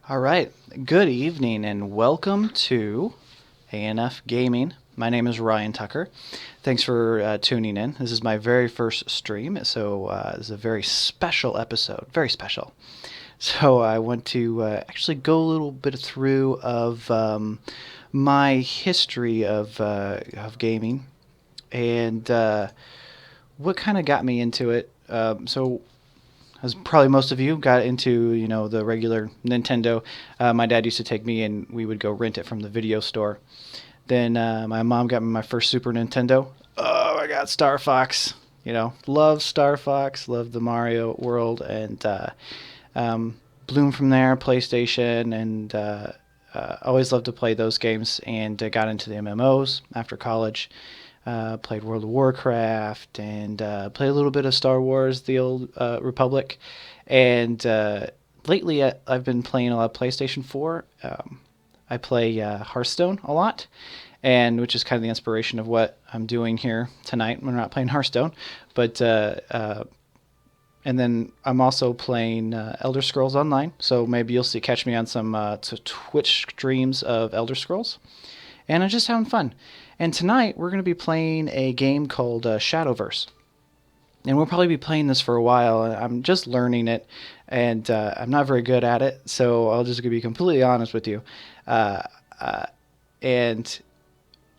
All right, good evening and welcome to ANF Gaming. My name is Ryan Tucker. Thanks for tuning in. This is my very first stream, so this is a very special episode, very special. So I want to actually go a little bit through of my history of gaming and what kind of got me into it. So as probably most of you got into, the regular Nintendo. My dad used to take me and we would go rent it from the video store. Then my mom got me my first Super Nintendo. Oh, I got Star Fox. Love Star Fox, love the Mario world, and bloom from there, PlayStation, and always loved to play those games, and got into the MMOs after college. Played World of Warcraft and played a little bit of Star Wars, the Old Republic. And lately I've been playing a lot of PlayStation 4. I play Hearthstone a lot, and which is kind of the inspiration of what I'm doing here tonight. We're not playing Hearthstone, but and then I'm also playing Elder Scrolls Online. So maybe you'll catch me on some Twitch streams of Elder Scrolls. And I'm just having fun. And tonight we're going to be playing a game called Shadowverse. And we'll probably be playing this for a while. I'm just learning it, and I'm not very good at it, so I'll just be completely honest with you. And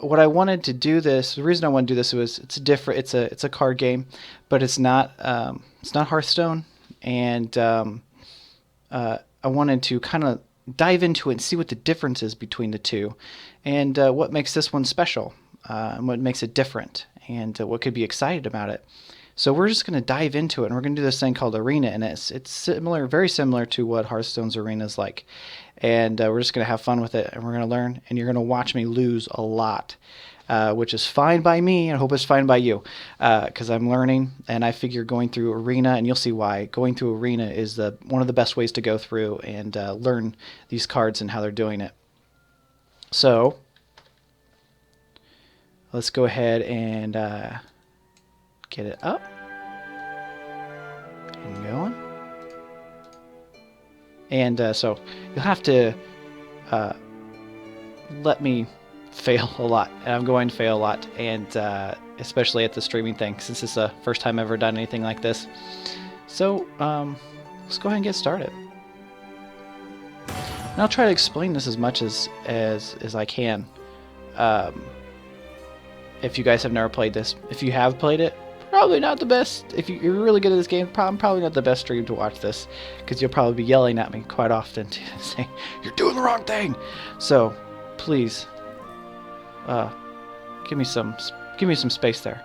what I wanted to do this, the reason I want to do this was it's different. It's a card game, but it's not Hearthstone, and I wanted to kind of dive into it and see what the difference is between the two, and what makes this one special, and what makes it different, and what could be excited about it. So we're just going to dive into it, and we're going to do this thing called Arena, and it's similar, very similar to what Hearthstone's Arena is like. And we're just going to have fun with it, and we're going to learn, and you're going to watch me lose a lot, which is fine by me, and I hope it's fine by you, because I'm learning, and I figure going through Arena, and you'll see why, going through Arena is one of the best ways to go through and learn these cards and how they're doing it. So let's go ahead and get it up and going. And so you'll have to let me fail a lot, and I'm going to fail a lot, and especially at the streaming thing, since it's the first time I've ever done anything like this. So let's go ahead and get started. And I'll try to explain this as much as I can. If you guys have never played this, if you have played it, probably not the best. If you're really good at this game, probably not the best stream to watch this, because you'll probably be yelling at me quite often to say you're doing the wrong thing. So please, give me some space there.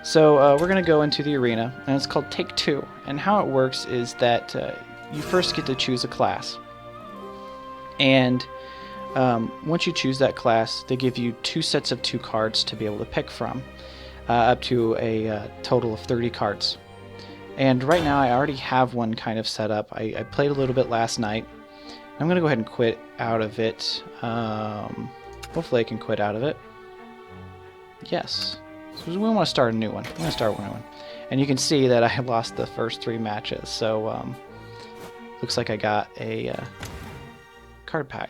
So we're gonna go into the arena, and it's called Take Two. And how it works is that you first get to choose a class, and once you choose that class, they give you 2 sets of 2 cards to be able to pick from. Up to a total of 30 cards. And right now I already have one kind of set up. I played a little bit last night. I'm going to go ahead and quit out of it. Hopefully I can quit out of it. Yes. So we want to start a new one. I'm going to start a new one. And you can see that I lost the first 3 matches. So looks like I got a card pack.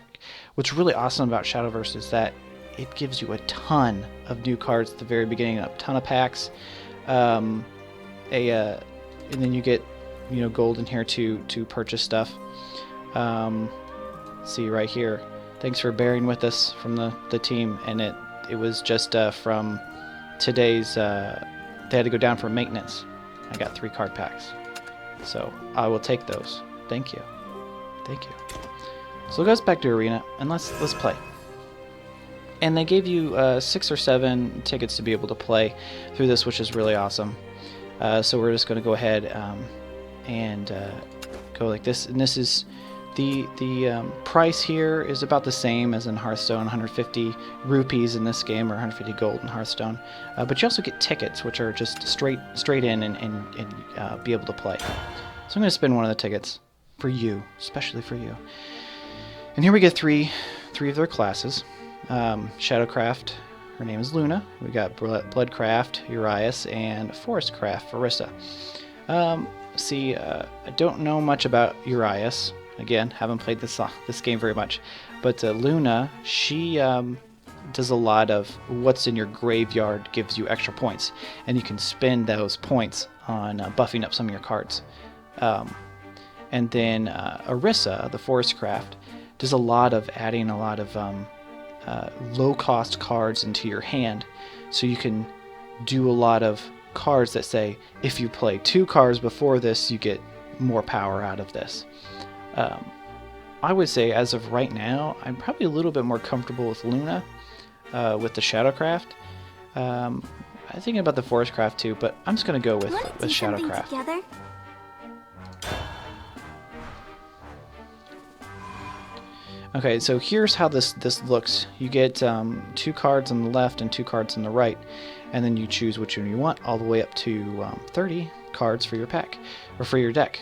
What's really awesome about Shadowverse is that it gives you a ton of new cards at the very beginning, a ton of packs, and then you get gold in here to purchase stuff. See right here. Thanks for bearing with us from the team, and it was just from today's. They had to go down for maintenance. I got 3 card packs, so I will take those. Thank you. So it goes back to Arena, and let's play. And they gave you 6 or 7 tickets to be able to play through this, which is really awesome. So we're just going to go ahead and go like this. And this is the price here is about the same as in Hearthstone, 150 rupees in this game, or 150 gold in Hearthstone. But you also get tickets, which are just straight in and be able to play. So I'm going to spin one of the tickets for you, especially for you. And here we get three of their classes. Shadowcraft, her name is Luna. We got Bloodcraft, Urias, and Forestcraft, Farissa. I don't know much about Urias. Again, haven't played this game very much, but Luna, she does a lot of what's in your graveyard gives you extra points, and you can spend those points on buffing up some of your cards. And then Orisa, the Forest Craft, does a lot of adding a lot of low-cost cards into your hand, so you can do a lot of cards that say, if you play 2 cards before this, you get more power out of this. I would say, as of right now, I'm probably a little bit more comfortable with Luna, with the Shadowcraft. I'm thinking about the Forest Craft too, but I'm just going to go with Shadowcraft. Okay, so here's how this looks. You get 2 cards on the left and 2 cards on the right, and then you choose which one you want, all the way up to 30 cards for your pack, or for your deck,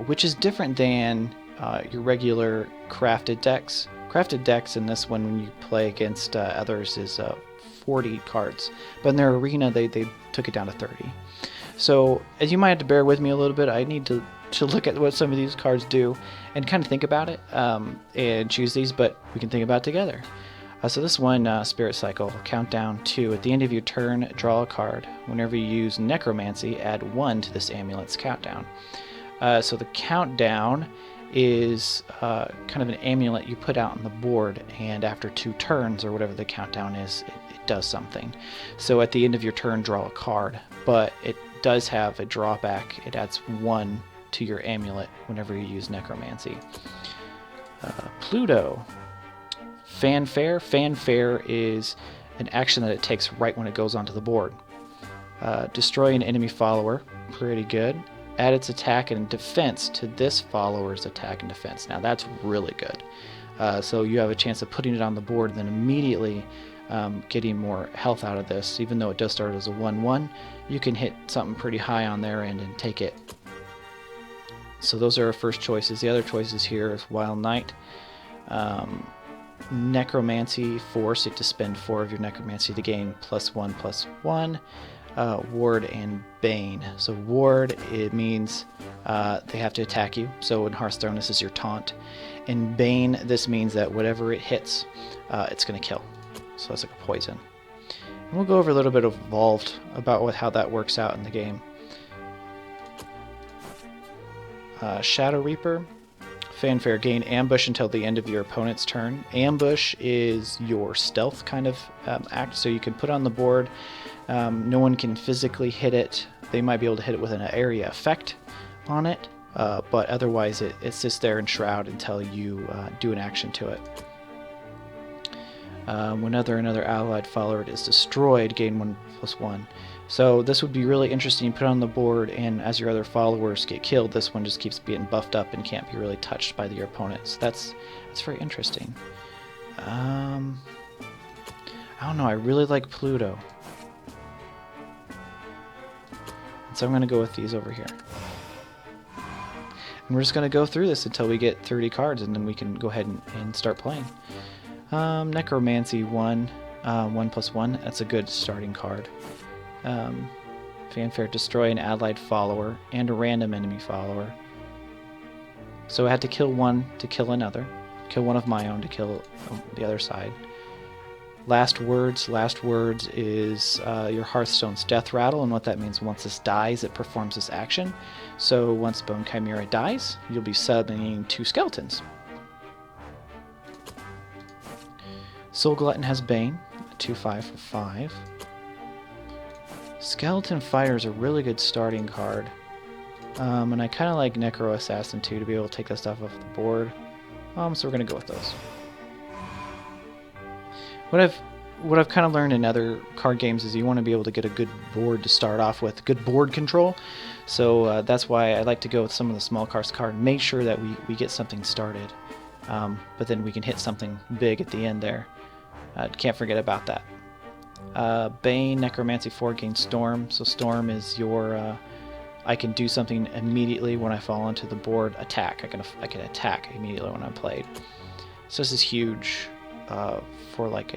which is different than your regular crafted decks. Crafted decks in this one, when you play against others, is 40 cards, but in their arena they took it down to 30. So as you might have to bear with me a little bit, I need to look at what some of these cards do and kind of think about it, and choose these, but we can think about it together. So this one, Spirit Cycle, countdown 2. At the end of your turn, draw a card. Whenever you use Necromancy, add 1 to this amulet's countdown. So the countdown is kind of an amulet you put out on the board, and after 2 turns, or whatever the countdown is, it does something. So at the end of your turn, draw a card, but it does have a drawback. It adds 1 to your amulet whenever you use Necromancy. Pluto. Fanfare. Fanfare is an action that it takes right when it goes onto the board. Destroy an enemy follower. Pretty good. Add its attack and defense to this follower's attack and defense. Now that's really good. So you have a chance of putting it on the board and then immediately getting more health out of this. Even though it does start as a 1/1, you can hit something pretty high on their end and take it. So those are our first choices. The other choices here is Wild Knight. Necromancy, force it to spend 4 of your Necromancy to gain +1/+1. Ward and Bane. So Ward, it means they have to attack you. So in Hearthstone, this is your taunt. In Bane, this means that whatever it hits, it's going to kill. So that's like a poison. And we'll go over a little bit of Evolved about how that works out in the game. Shadow Reaper. Fanfare, gain ambush until the end of your opponent's turn. Ambush is your stealth kind of act, so you can put on the board. No one can physically hit it. They might be able to hit it with an area effect on it, but otherwise it sits there in Shroud until you do an action to it. Whenever another allied follower is destroyed, gain 1/+1. So this would be really interesting. You put it on the board, and as your other followers get killed, this one just keeps being buffed up and can't be really touched by your opponent. So that's very interesting. I don't know. I really like Pluto. So I'm going to go with these over here. And we're just going to go through this until we get 30 cards, and then we can go ahead and start playing. Necromancy 1, 1/+1. That's a good starting card. Fanfare, destroy an allied follower and a random enemy follower. So I had to kill one to kill another. Kill one of my own to kill the other side. Last Words. Last Words is your Hearthstone's Death Rattle, and what that means, once this dies, it performs this action. So once Bone Chimera dies, you'll be summoning 2 skeletons. Soul Glutton has Bane, 2/5 for 5. Skeleton Fighter is a really good starting card. And I kind of like Necro Assassin too, to be able to take that stuff off the board. So we're going to go with those. What I've kind of learned in other card games is you want to be able to get a good board to start off with, good board control. So that's why I like to go with some of the small cards make sure that we get something started. But then we can hit something big at the end there. Can't forget about that. Bane, Necromancy 4, gain Storm. So Storm is your I can do something immediately when I fall onto the board. Attack. I can attack immediately when I'm played. So this is huge for like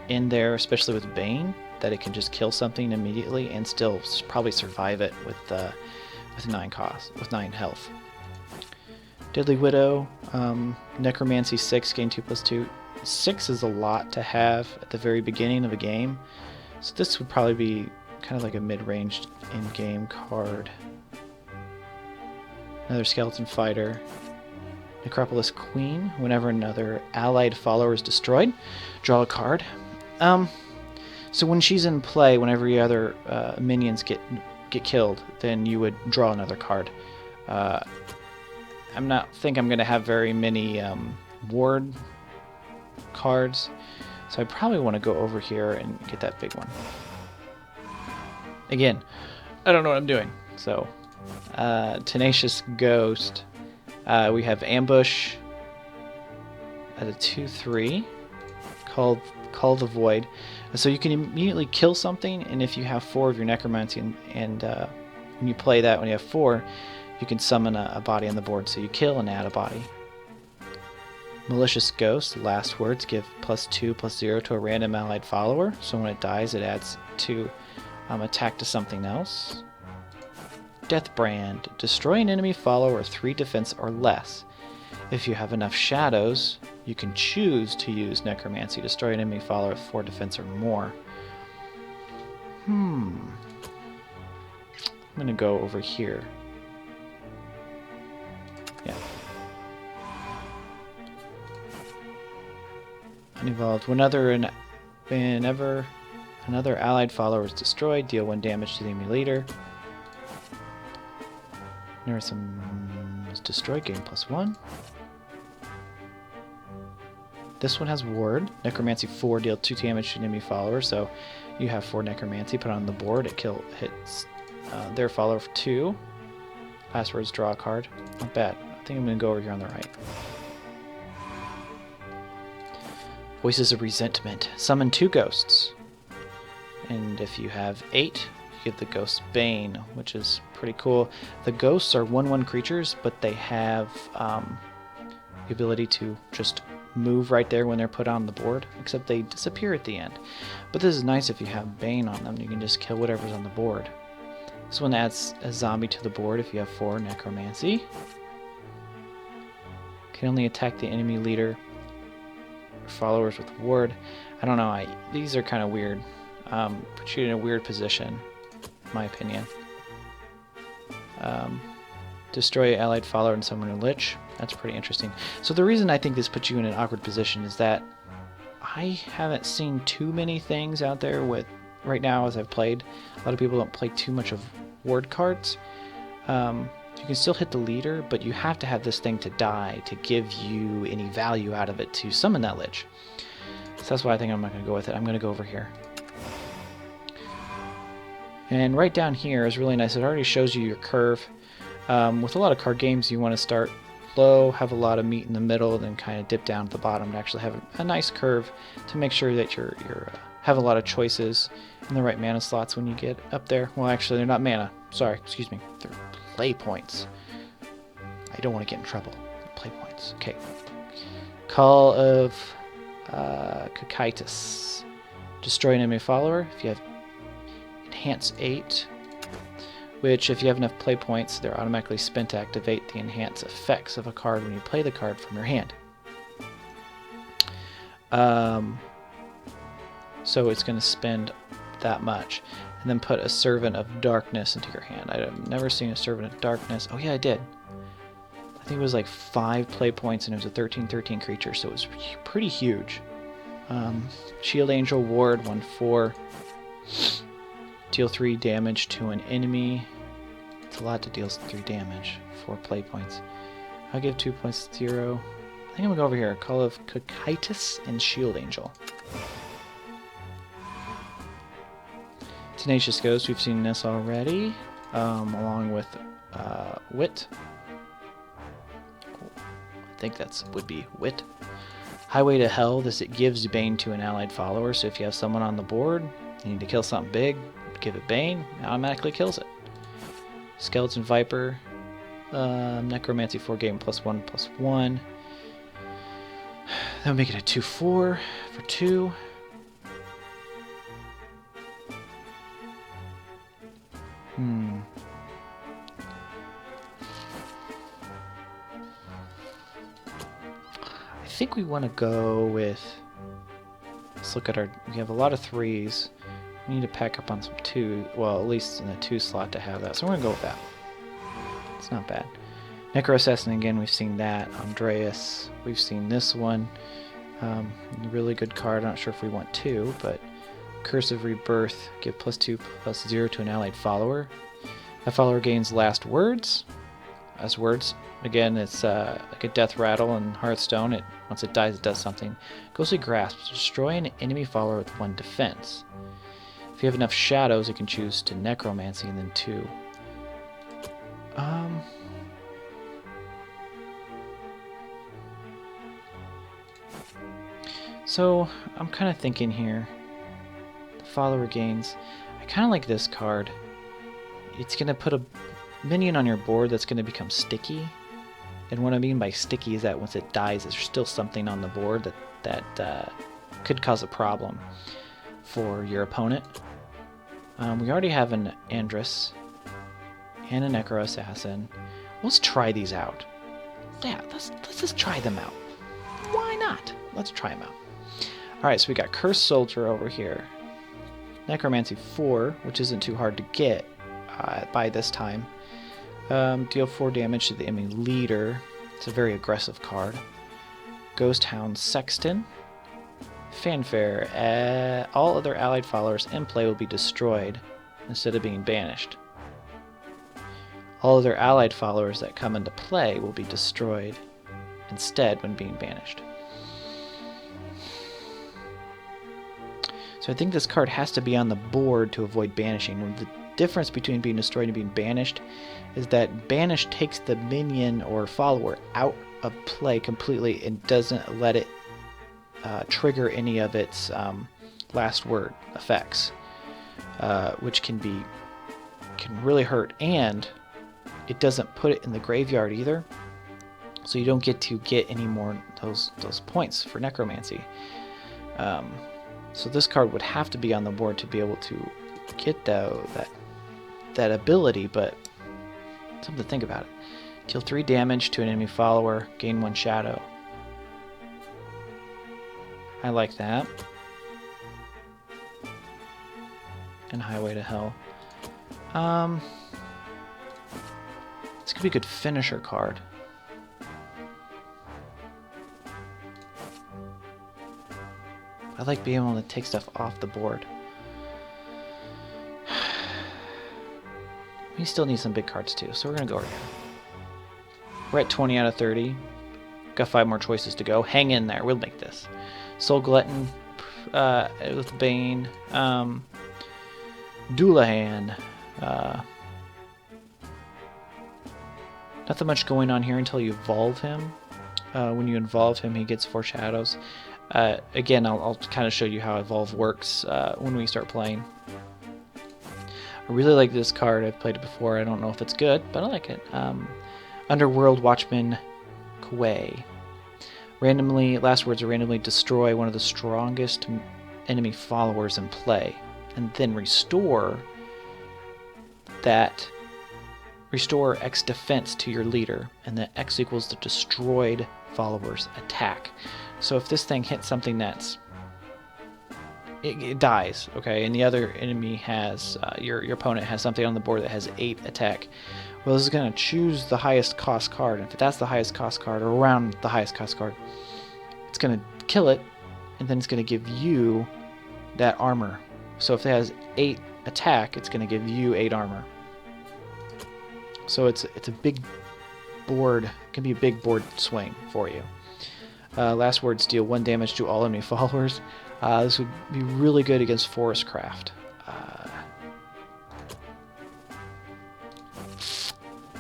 in there, especially with Bane, that it can just kill something immediately and still probably survive it with 9 health. Deadly Widow, Necromancy 6, gain 2+2. 6 is a lot to have at the very beginning of a game, so this would probably be kind of like a mid-range in-game card. Another Skeleton Fighter. Necropolis Queen, whenever another allied follower is destroyed, draw a card. So when she's in play, whenever your other minions get killed, then you would draw another card. I'm not think I'm going to have very many ward cards, so I probably want to go over here and get that big one. Again, I don't know what I'm doing. So, Tenacious Ghost. We have Ambush at a 2/3. Call the Void. So you can immediately kill something, and if you have 4 of your Necromancy, and when you play that, when you have 4, you can summon a body on the board. So you kill and add a body. Malicious Ghost. Last words give +2/+0 to a random allied follower. So when it dies, it adds 2 attack to something else. Deathbrand. Destroy an enemy follower 3 defense or less. If you have enough shadows, you can choose to use Necromancy. Destroy an enemy follower with 4 defense or more. I'm going to go over here. Yeah. Unevolved. Whenever another allied follower is destroyed, deal 1 damage to the enemy leader. There are some destroyed, gain +1. This one has Ward. Necromancy 4, deal 2 damage to an enemy follower. So you have 4 Necromancy, put on the board. It hits their follower for 2. Last words, draw a card. Not bad. I think I'm going to go over here on the right. Voices of Resentment. Summon 2 ghosts. And if you have 8, you give the ghost Bane, which is pretty cool. The ghosts are 1/1 creatures, but they have the ability to just move right there when they're put on the board, except they disappear at the end. But this is nice if you have Bane on them. You can just kill whatever's on the board. This one adds a zombie to the board if you have 4 Necromancy. Can only attack the enemy leader or followers with Ward. I don't know. These are kind of weird. Put you in a weird position, in my opinion. Destroy allied follower and summon a Lich. That's pretty interesting. So the reason I think this puts you in an awkward position is that I haven't seen too many things out there with, right now as I've played, a lot of people don't play too much of ward cards. You can still hit the leader, but you have to have this thing to die to give you any value out of it to summon that Lich. So that's why I think I'm not going to go with it. I'm going to go over here. And right down here is really nice. It already shows you your curve. With a lot of card games, you want to start low, have a lot of meat in the middle, then kind of dip down at the bottom to actually have a nice curve to make sure that you're have a lot of choices in the right mana slots when you get up there. Well, actually, they're not mana. Sorry, excuse me. They're play points. I don't want to get in trouble. Play points. Okay. Call of Cocytus. Destroy an enemy follower. If you have Enhance 8, which if you have enough play points, they're automatically spent to activate the enhance effects of a card when you play the card from your hand. So it's going to spend that much. And then put a Servant of Darkness into your hand. I've never seen a Servant of Darkness. Oh yeah, I did. I think it was like 5 play points and it was a 13/13 creature, so it was pretty huge. Shield Angel Ward, 1/4. Deal 3 damage to an enemy. It's a lot to deal 3 damage. 4 play points. I'll give 2.0. I think I'm going to go over here. Call of Cocytus and Shield Angel. Tenacious Ghost, we've seen this already. Along with Wit. I think that would be Wit. Highway to Hell, it gives Bane to an allied follower. So if you have someone on the board, you need to kill something big, give it Bane, it automatically kills it. Skeleton Viper, Necromancy 4 game +1/+1. That would make it a 2/4 for 2. think we want to go with... Let's look at our... We have a lot of 3s. We need to pack up on some 2. Well, at least in the 2 slot to have that. So we're going to go with that. It's not bad. Necro Assassin, again, we've seen that. Andreas, we've seen this one. Really good card. I'm not sure if we want 2, but Curse of Rebirth. Give +2/+0 to an allied follower. That follower gains last words. As words. Again, it's like a death rattle in Hearthstone. Once it dies, it does something. Ghostly Grasp. Destroy an enemy follower with 1 defense. If you have enough shadows, you can choose to Necromancy and then 2. So, I'm kind of thinking here. The follower gains. I kind of like this card. It's going to put a minion on your board that's going to become sticky. And what I mean by sticky is that once it dies, there's still something on the board that could cause a problem for your opponent. We already have an Andrus and a Necro Assassin. Let's try these out. Yeah, let's just try them out. Why not? Let's try them out. Alright, so we got Cursed Soldier over here. Necromancy 4, which isn't too hard to get by this time. Deal 4 damage to the enemy leader. It's a very aggressive card. Ghost Hound Sexton. Fanfare. All other allied followers in play will be destroyed instead of being banished. All other allied followers that come into play will be destroyed instead when being banished. So I think this card has to be on the board to avoid banishing. The difference between being destroyed and being banished is that banish takes the minion or follower out of play completely and doesn't let it trigger any of its last word effects, which can really hurt, and it doesn't put it in the graveyard either, so you don't get to get any more those points for necromancy. So this card would have to be on the board to be able to get that ability, but something to think about it. Deal 3 damage to an enemy follower, gain 1 shadow. I like that. And Highway to Hell. This could be a good finisher card. I like being able to take stuff off the board. We still need some big cards too, so we're going to go over here. We're at 20 out of 30. Got 5 more choices to go. Hang in there. We'll make this. Soul Glutton with Bane. Doulahan. Nothing much going on here until you evolve him. When you evolve him, he gets 4 shadows. Again, I'll kind of show you how Evolve works when we start playing. I really like this card. I've played it before. I don't know if it's good, but I like it. Underworld Watchman Kuei. Last words are randomly destroy one of the strongest enemy followers in play, and then restore X defense to your leader, and that X equals the destroyed follower's attack. So if this thing hits something it dies, okay, and the other enemy has, your opponent has something on the board that has 8 attack, well, this is going to choose the highest cost card, and if that's the highest cost card, or around the highest cost card, it's going to kill it, and then it's going to give you that armor. So if it has 8 attack, it's going to give you 8 armor. So it's a big board, it can be a big board swing for you. Last words deal 1 damage to all enemy followers. This would be really good against Forestcraft.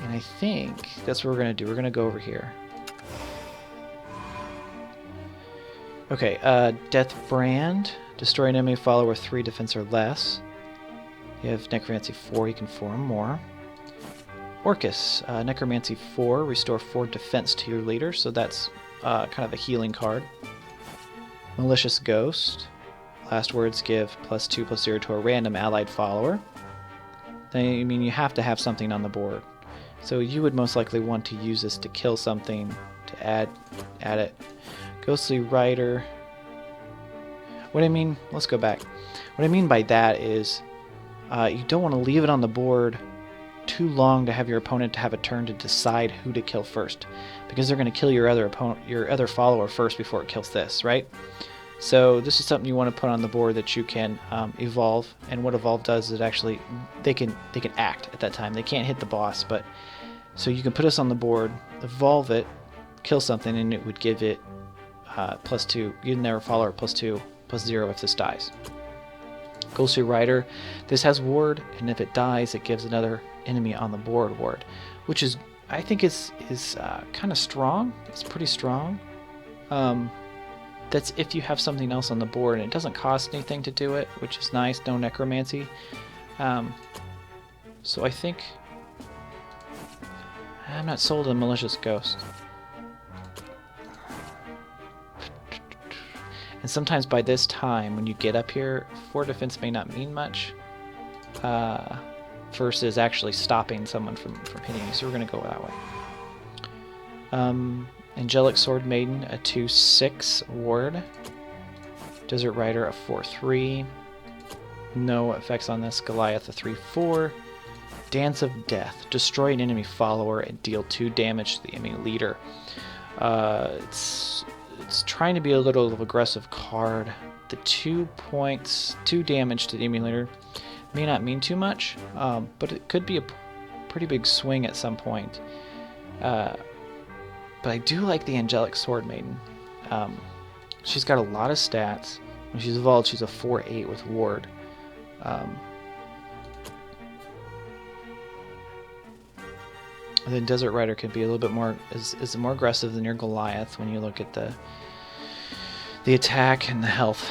And I think that's what we're going to do. We're going to go over here. Okay, Death Brand. Destroy an enemy follower with 3 defense or less. You have Necromancy 4, you can form more. Orcus, Necromancy 4, restore 4 defense to your leader, so that's kind of a healing card. Malicious Ghost, last words give +2/+0 to a random allied follower. I mean, you have to have something on the board. So you would most likely want to use this to kill something, to add it. Ghostly Rider. What I mean, let's go back. What I mean by that is you don't want to leave it on the board too long to have your opponent to have a turn to decide who to kill first, because they're going to kill your other follower first before it kills this, right? So this is something you want to put on the board that you can evolve, and what evolve does is actually they can act at that time. They can't hit the boss, but so you can put us on the board, evolve it, kill something, and it would give it +2. You'd never follower +2, +0 if this dies. Ghostly Rider, this has ward, and if it dies, it gives another enemy on the board ward, which is, I think, is kind of strong. It's pretty strong. That's if you have something else on the board, and it doesn't cost anything to do it, which is nice. No necromancy. So I think I'm not sold on Malicious Ghost. And sometimes by this time, when you get up here, 4 defense may not mean much versus actually stopping someone from hitting you. So we're going to go that way. Angelic Sword Maiden, a 2/6 ward. Desert Rider, a 4/3. No effects on this. Goliath, a 3/4. Dance of Death. Destroy an enemy follower and deal 2 damage to the enemy leader. It's trying to be a little aggressive card. The 2 damage to the enemy leader may not mean too much, but it could be a pretty big swing at some point. But I do like the Angelic Sword Maiden. She's got a lot of stats. When she's evolved, she's a 4/8 with ward. And then Desert Rider could be a little bit more is more aggressive than your Goliath when you look at the attack and the health.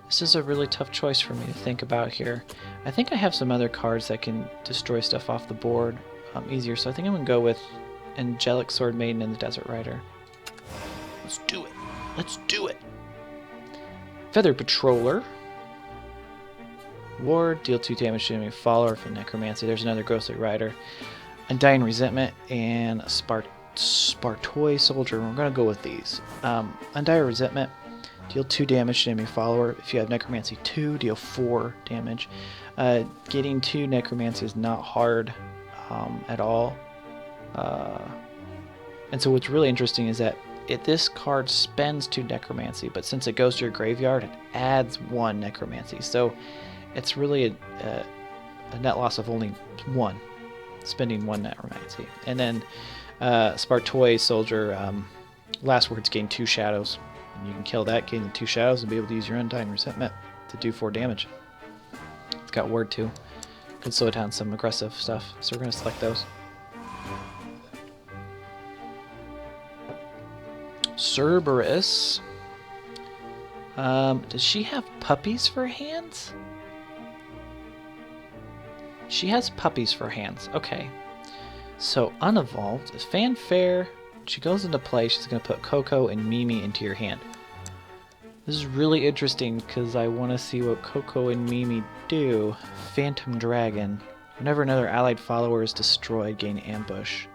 This is a really tough choice for me to think about here. I think I have some other cards that can destroy stuff off the board easier, so I think I'm going to go with Angelic Sword Maiden and the Desert Rider. Let's do it. Let's do it. Feather Patroller. Ward, deal 2 damage to enemy follower for Necromancy. There's another Ghostly Rider. Undying Resentment and Spartoy Soldier. We're going to go with these. Undying Resentment, deal 2 damage to enemy follower. If you have Necromancy 2, deal 4 damage. Getting 2 Necromancy is not hard at all. And so what's really interesting is that this card spends 2 Necromancy, but since it goes to your graveyard, it adds 1 Necromancy. So it's really a net loss of only 1, spending 1 Necromancy. And then Spartoy Soldier, last words, gain 2 shadows. And you can kill that, gain the 2 shadows, and be able to use your Undying Resentment to do 4 damage. It's got ward too. Could slow down some aggressive stuff, so we're going to select those. Cerberus. Does she have puppies for hands? She has puppies for hands. Okay. So, unevolved. Fanfare. She goes into play. She's going to put Coco and Mimi into your hand. This is really interesting because I want to see what Coco and Mimi do. Phantom Dragon. Whenever another allied follower is destroyed, gain ambush.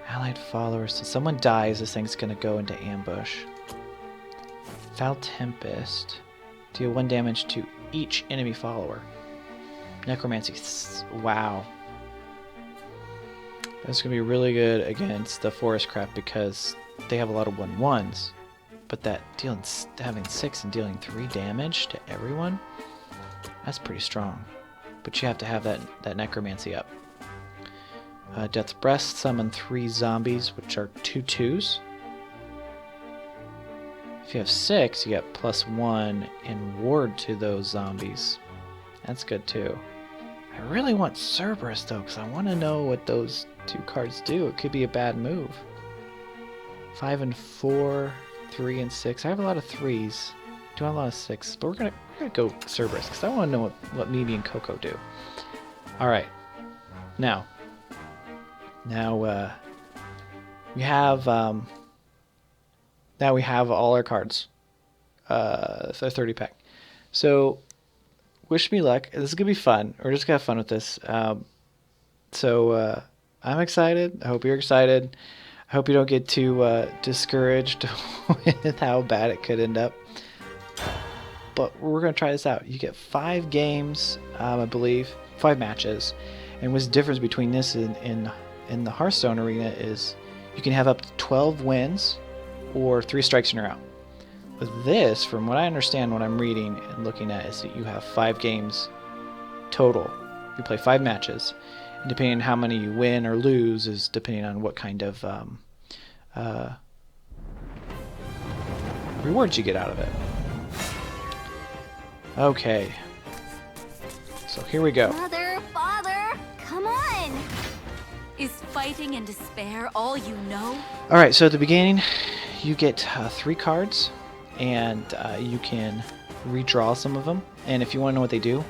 Allied followers. So someone dies, this thing's going to go into ambush. Foul Tempest. Deal 1 damage to each enemy follower. Necromancy. Wow. That's going to be really good against the Forest Crap because they have a lot of 1/1s. But that having 6 and dealing 3 damage to everyone, that's pretty strong. But you have to have that Necromancy up. Death's Breast, summon 3 zombies, which are 2/2s. If you have 6, you get +1 and ward to those zombies. That's good too. I really want Cerberus though, because I want to know what those 2 cards do. It could be a bad move. 5 and 4, 3 and 6. I have a lot of 3s. Do a lot of 6, but we're gonna go Cerberus because I want to know what Mimi and Coco do. All right. Now we have all our cards. It's a 30 pack. So wish me luck. This is gonna be fun. We're just gonna have fun with this. So I'm excited. I hope you're excited. I hope you don't get too discouraged with how bad it could end up. But we're gonna try this out. You get 5 games, I believe, 5 matches. And what's the difference between this and in the Hearthstone arena is you can have up to 12 wins or 3 strikes and you're out. With this, from what I understand, what I'm reading and looking at, is that you have 5 games total. You play 5 matches. And depending on how many you win or lose is depending on what kind of rewards you get out of it. Okay. So here we go. Mother, father, come on! Is fighting and despair all you know? Alright, so at the beginning, you get 3 cards, and you can redraw some of them. And if you want to know what they do,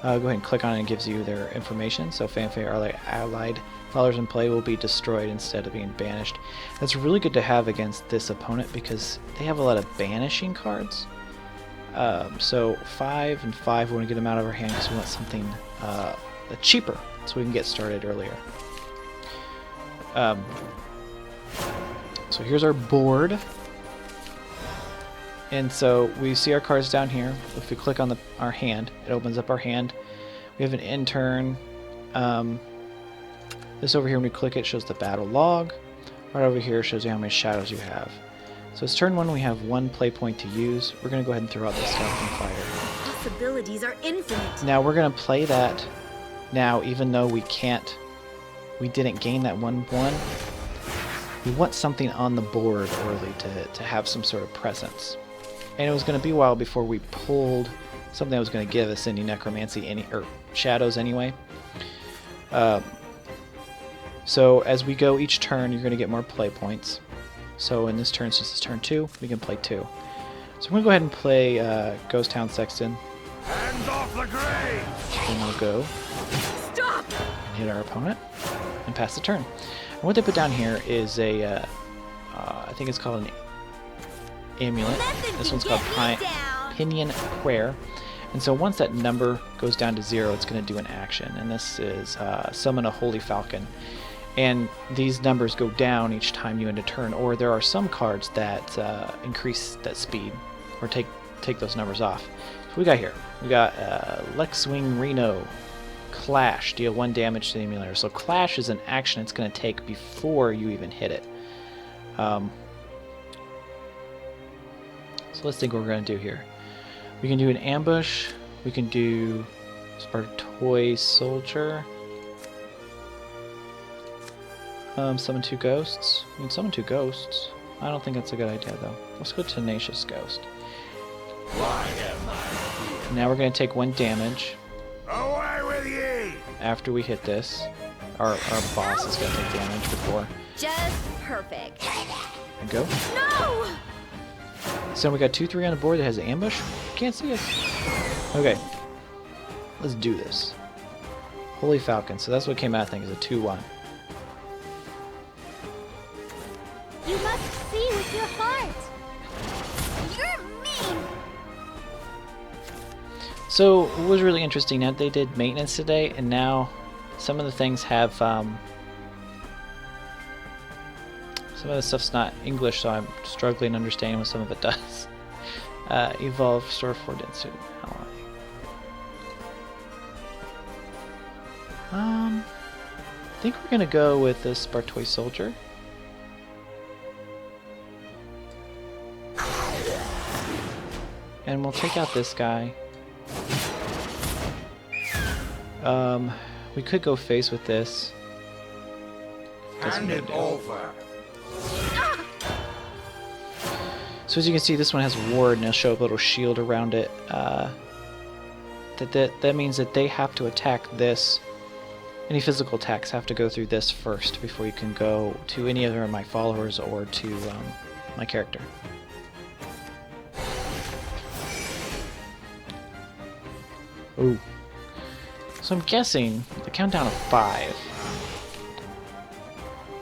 go ahead and click on it and it gives you their information. So fanfare allied followers in play will be destroyed instead of being banished. That's really good to have against this opponent because they have a lot of banishing cards. So 5 and 5, we want to get them out of our hand because we want something cheaper so we can get started earlier. So here's our board. And so we see our cards down here. If we click on our hand, it opens up our hand. We have an intern. This over here, when we click it, shows the battle log. Right over here shows you how many shadows you have. So it's turn 1, we have 1 play point to use. We're going to go ahead and throw out the Stealth and Fire. Possibilities are infinite. Now we're going to play that now, even though we didn't gain that 1/1. We want something on the board early to have some sort of presence. And it was going to be a while before we pulled something that was going to give us any necromancy, or shadows anyway. So as we go each turn, you're going to get more play points. So in this turn, since it's turn 2, we can play 2. So I'm going to go ahead and play Ghost Town Sexton. Hands off the grave! And we'll go Stop! and hit our opponent and pass the turn. And what they put down here is a, I think it's called an amulet. This one's called Pinion Prayer. And so once that number goes down to 0, it's going to do an action. And this is Summon a Holy Falcon. And these numbers go down each time you end a turn. Or there are some cards that increase that speed or take those numbers off. So what we got here? We got Lexwing Reno. Clash. Deal 1 damage to the emulator. So Clash is an action it's going to take before you even hit it. So let's think what we're going to do here. We can do an ambush. We can do Spartoy Soldier. Summon 2 ghosts. We can summon 2 ghosts. I don't think that's a good idea though. Let's go Tenacious Ghost. Now we're going to take 1 damage. Away with ye! After we hit this. Our boss is going to take damage before. Just perfect. And go. No! So we got 2/3 on the board that has an ambush. Can't see us. Okay. Let's do this. Holy Falcon. So that's what came out, I think, is a 2/1. You must see with your heart. You're mean. So it was really interesting that they did maintenance today, and now some of the things have some of the stuff's not English, so I'm struggling understanding what some of it does. Evolve, store for density. I think we're gonna go with this Spartoy Soldier. And we'll take out this guy. We could go face with this. Hand it over. So as you can see, this one has ward, and it'll show up a little shield around it. That means that they have to attack this. Any physical attacks have to go through this first before you can go to any other of my followers or to my character. Ooh. So I'm guessing the countdown of 5.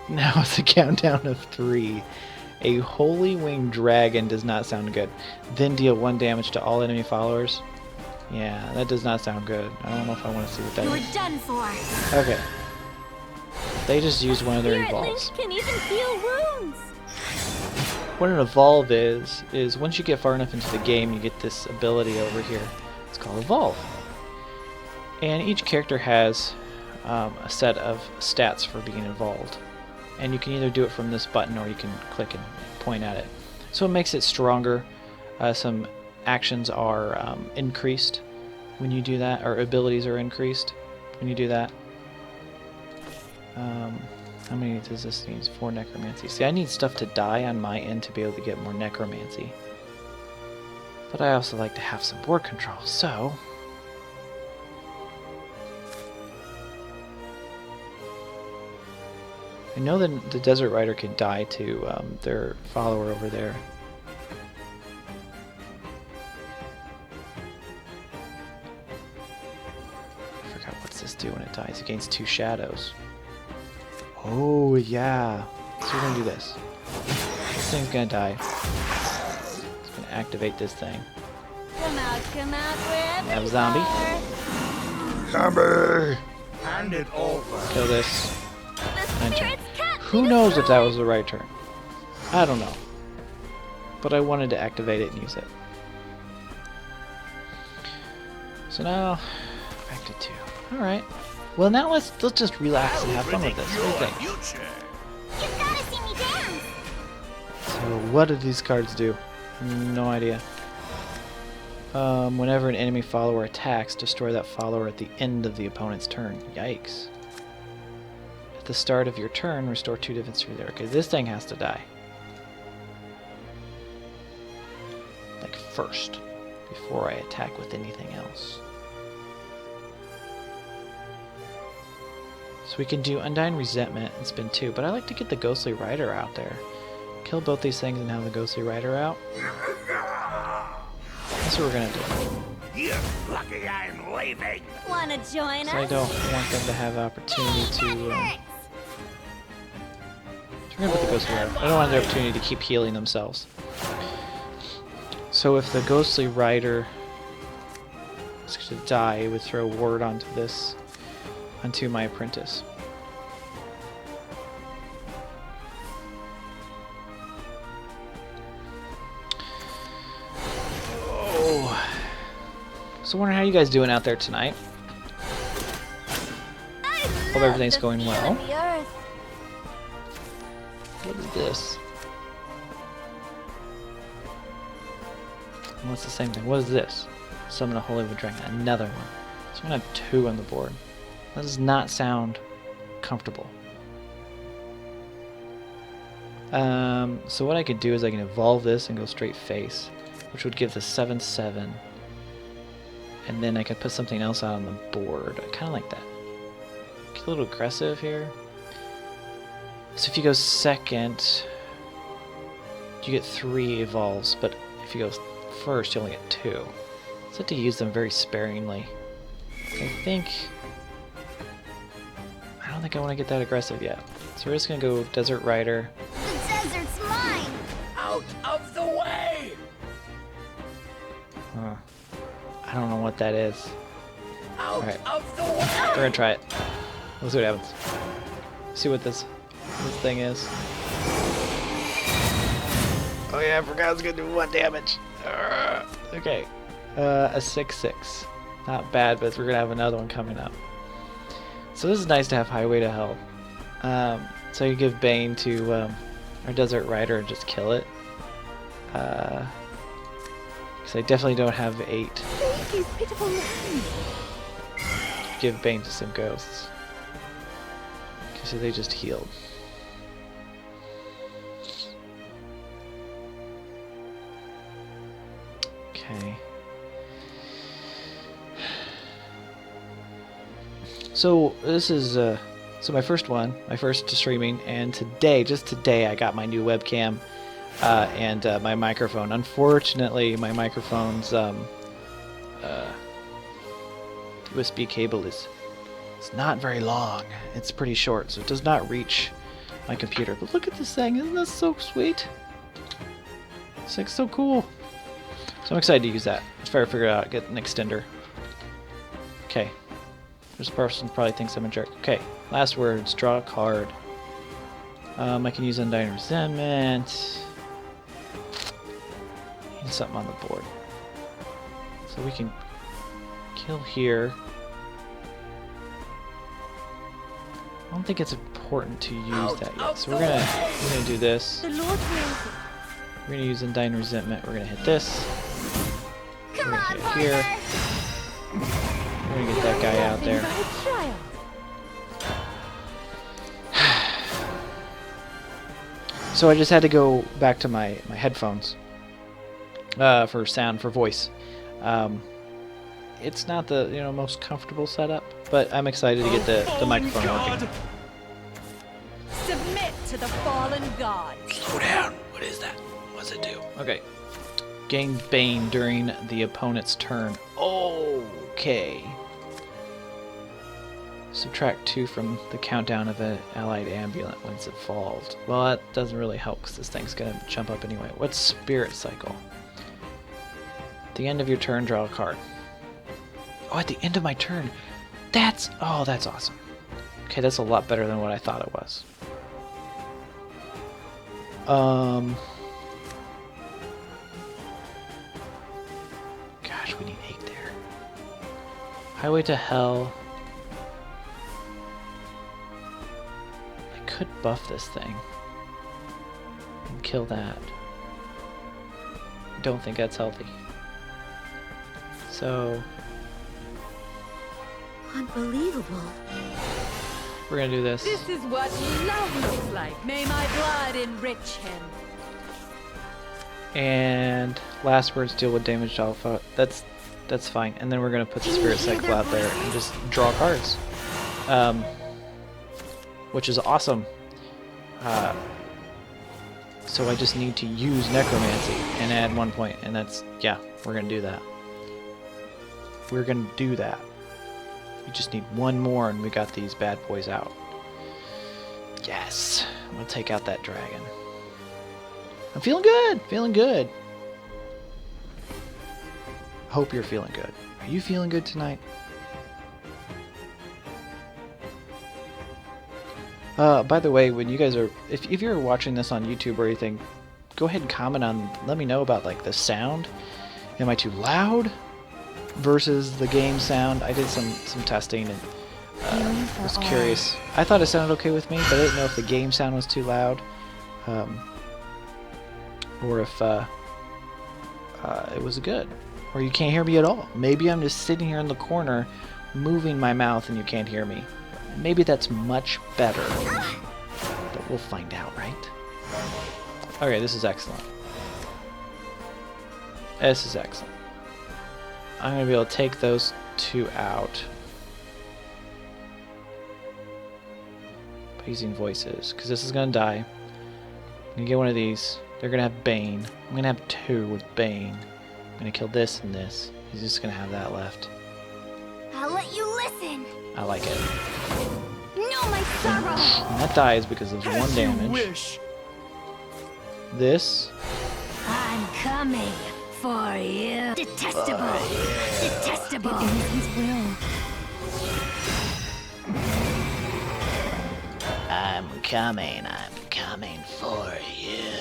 Now it's a countdown of 3. A Holy Winged Dragon does not sound good. Then deal 1 damage to all enemy followers. Yeah, that does not sound good. I don't know if I want to see what that You're is. done for. Okay. They just used one of their Spirit Link evolves. can even heal wounds. What an evolve is once you get far enough into the game, you get this ability over here. It's called evolve. And each character has a set of stats for being evolved. And you can either do it from this button or you can click and point at it. So it makes it stronger. Some actions are increased when you do that, or abilities are increased when you do that. How many does this need? 4 necromancy. See, I need stuff to die on my end to be able to get more necromancy. But I also like to have some board control, so... I know that the Desert Rider can die to their follower over there. I forgot what's this do when it dies. It gains 2 shadows. Oh, yeah. So we're going to do this. This thing's going to die. It's going to activate this thing. Come out, wherever Have a you zombie. are. Zombie! Hand it over. Kill this. The And turn. spirits can't be Who knows if that destroyed. was the right turn? I don't know. But I wanted to activate it and use it. So now, back to 2. Alright. Well, now let's just relax and have fun with this. What do you think? You've gotta see me dance. So what do these cards do? No idea. Whenever an enemy follower attacks, destroy that follower at the end of the opponent's turn. Yikes. At the start of your turn, restore 2 defense through there. Okay, this thing has to die. Like first, before I attack with anything else. So we can do Undying Resentment and spin 2, but I like to get the Ghostly Rider out there. Kill both these things and have the Ghostly Rider out. That's what we're gonna do. You're lucky I'm leaving. Wanna join So I us? don't want them to have opportunity to. So we're gonna put the Ghostly Rider. I don't want the opportunity to keep healing themselves. So if the Ghostly Rider is going to die, it would throw a ward onto this, onto my apprentice. Oh. So wondering how you guys doing out there tonight. Hope everything's going well. What is this? Well, it's the same thing. What is this? Summon a Holy Wood Dragon. Another one. So I'm gonna have 2 on the board. That does not sound comfortable. So what I could do is I can evolve this and go straight face, which would give the 7/7. And then I could put something else out on the board. I kind of like that. Get a little aggressive here. So if you go second, you get 3 evolves, but if you go first, you only get 2. So I have to use them very sparingly. I don't think I want to get that aggressive yet. So we're just going to go Desert Rider. The desert's mine. Out of the way! I don't know what that is. Out Alright. of the way! We're going to try it. We'll see what happens. See what this thing is. Oh yeah, I forgot I was going to do 1 damage. Okay. A 6/6. Not bad, but we're going to have another one coming up. So this is nice to have Highway to Hell. So you give Bane to our Desert Rider and just kill it. Because I definitely don't have 8. These pitiful men. Give Bane to some ghosts. Okay, so they just healed. Okay. So this is so my first streaming, and just today I got my new webcam and my microphone. Unfortunately, my microphone's USB cable is not very long. It's pretty short, so it does not reach my computer. But look at this thing! Isn't this so sweet? This thing's so cool. So I'm excited to use that. Let's try to figure out get an extender Okay. This person probably thinks I'm a jerk. Okay, last words. Draw a card. I can use Undying Resentment. And something on the board. So we can kill here. I don't think it's important to use that yet. So we're gonna do this. The Lord wills We're gonna use Undying Resentment. We're gonna hit this. it. Come on, hit here. We're gonna get that guy out there. So I just had to go back to my headphones for sound, for voice. It's not the most comfortable setup, but I'm excited to get the microphone working. Submit to the fallen god. Slow down. What is that? What's it do? Okay. Gain Bane during the opponent's turn. Okay. Subtract 2 from the countdown of an allied amulet once it falls. Well, that doesn't really help because this thing's going to jump up anyway. What's Spirit Cycle? At the end of your turn, draw a card. Oh, at the end of my turn. That's awesome. Okay, that's a lot better than what I thought it was. Gosh, we need 8 there. Highway to Hell. I could buff this thing and kill that. I don't think that's healthy. So Unbelievable. we're gonna do this. This is what love looks like. May my blood enrich him. And last words deal with damage to alpha. That's fine. And then we're gonna put the Spirit Cycle out there and just draw cards, which is awesome. So I just need to use Necromancy and add 1 point, and we're gonna do that. We're gonna do that. We just need one more, and we got these bad boys out. Yes, I'm gonna take out that dragon. I'm feeling good. Feeling good. Hope you're feeling good. Are you feeling good tonight? By the way, when you guys are, if you're watching this on YouTube or anything, go ahead and comment on. Let me know about like the sound. Am I too loud versus the game sound? I did some testing and was curious. I thought it sounded okay with me, but I didn't know if the game sound was too loud, or if it was good, or you can't hear me at all. Maybe I'm just sitting here in the corner, moving my mouth, and you can't hear me. Maybe that's much better, but we'll find out, right? Okay, this is excellent. This is excellent. I'm going to be able to take those 2 out by using voices, because this is going to die. I'm going to get one of these. They're going to have Bane. I'm going to have 2 with Bane. I'm going to kill this and this. He's just going to have that left. I'll let you listen. I like it. Know my sorrow. And that dies because of 1 damage. Wish. This. I'm coming for you. Detestable. Detestable. It is his will. I'm coming for you.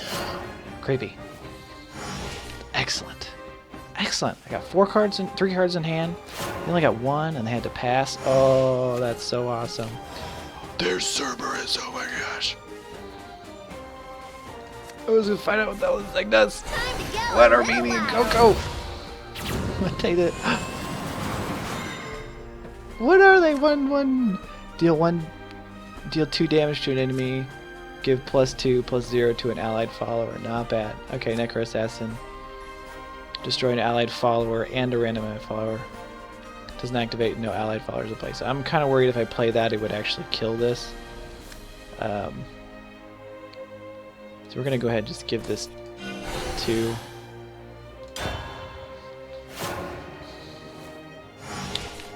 Creepy. Excellent. Excellent. I got 3 cards in hand. They only got 1 and they had to pass. Oh, that's so awesome. There's Cerberus. Oh my gosh. I was gonna find out what that thing does. Time to go. What are Mimi and Coco? What they did? What are they? Deal 2 damage to an enemy. Give +2/+0 to an allied follower. Not bad. Okay, Necro Assassin. Destroy an allied follower and a random follower. Doesn't activate, no allied followers in place. I'm kind of worried if I play that, it would actually kill this. So we're going to go ahead and just give this 2.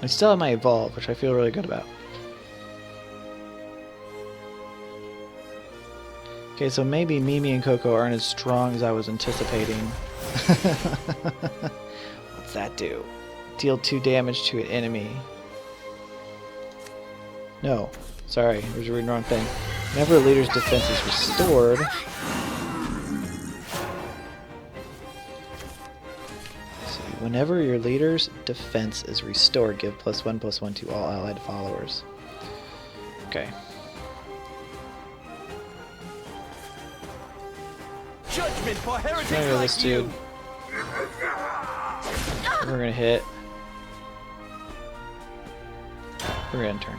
I still have my Evolve, which I feel really good about. Okay, so maybe Mimi and Coco aren't as strong as I was anticipating. What's that do? Deal 2 damage to an enemy. No. Sorry, I was reading the wrong thing. Whenever a leader's defense is restored... Whenever your leader's defense is restored, give +1/+1 to all allied followers. Okay. Judgment for heretics Maybe like this you. dude. We're gonna hit. We're gonna turn.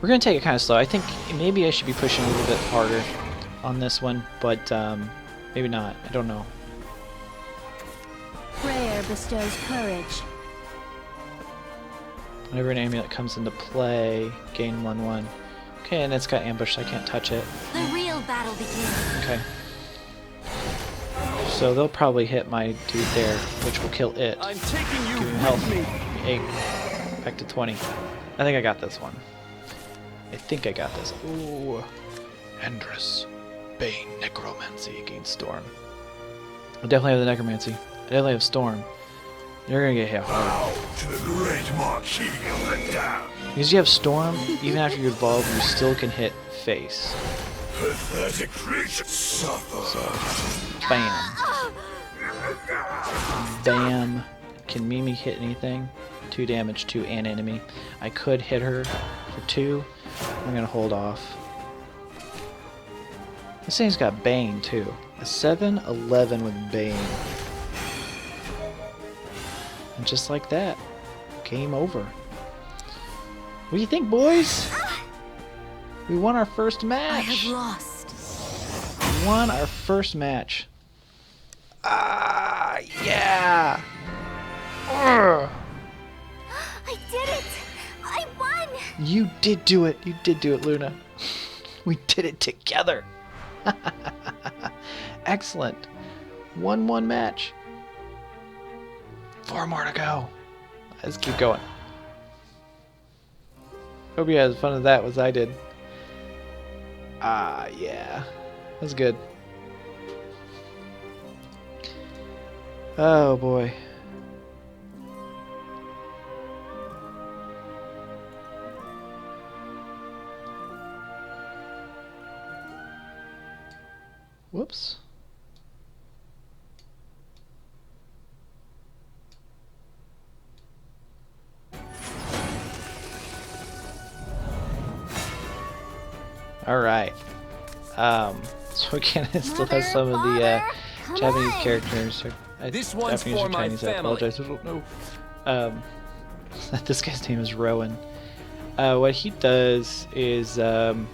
We're gonna take it kind of slow. I think maybe I should be pushing a little bit harder on this one, but maybe not. I don't know. Prayer bestows courage. Whenever an amulet comes into play, gain 1/1. Okay, and it's got ambush, so I can't touch it. The real battle begins. Okay. So they'll probably hit my dude there, which will kill it. I'm taking you Give me with health. me. 8. Back to 20. I think I got this one. I think I got this. Ooh. Endress. Bane Necromancy. Gain Storm. I definitely have the Necromancy. I definitely have Storm. You're gonna get hit hard. To the great Marquis of the Damned. Because you have Storm, even after you evolve, you still can hit face. Pathetic creature. Suffer. Bam. Bam. Can Mimi hit anything? 2 damage to an enemy. I could hit her for 2. I'm gonna hold off. This thing's got Bane too. A 7/11 with Bane. And just like that, game over. What do you think, boys? We won our first I match. have lost. We won our first match. Ah, yeah. Urgh. I did it! I won! You did do it. You did do it, Luna. We did it together. Excellent. 1-1 match. 4 more to go. Let's keep going. Hope you had as fun as that as I did. Ah, yeah. That was good. Oh, boy. Whoops. All right. So again, it still has some of the Japanese characters. Or, This one's Japanese for or my Chinese. I family. apologize. I don't know. This guy's name is Rowan. What he does is, hold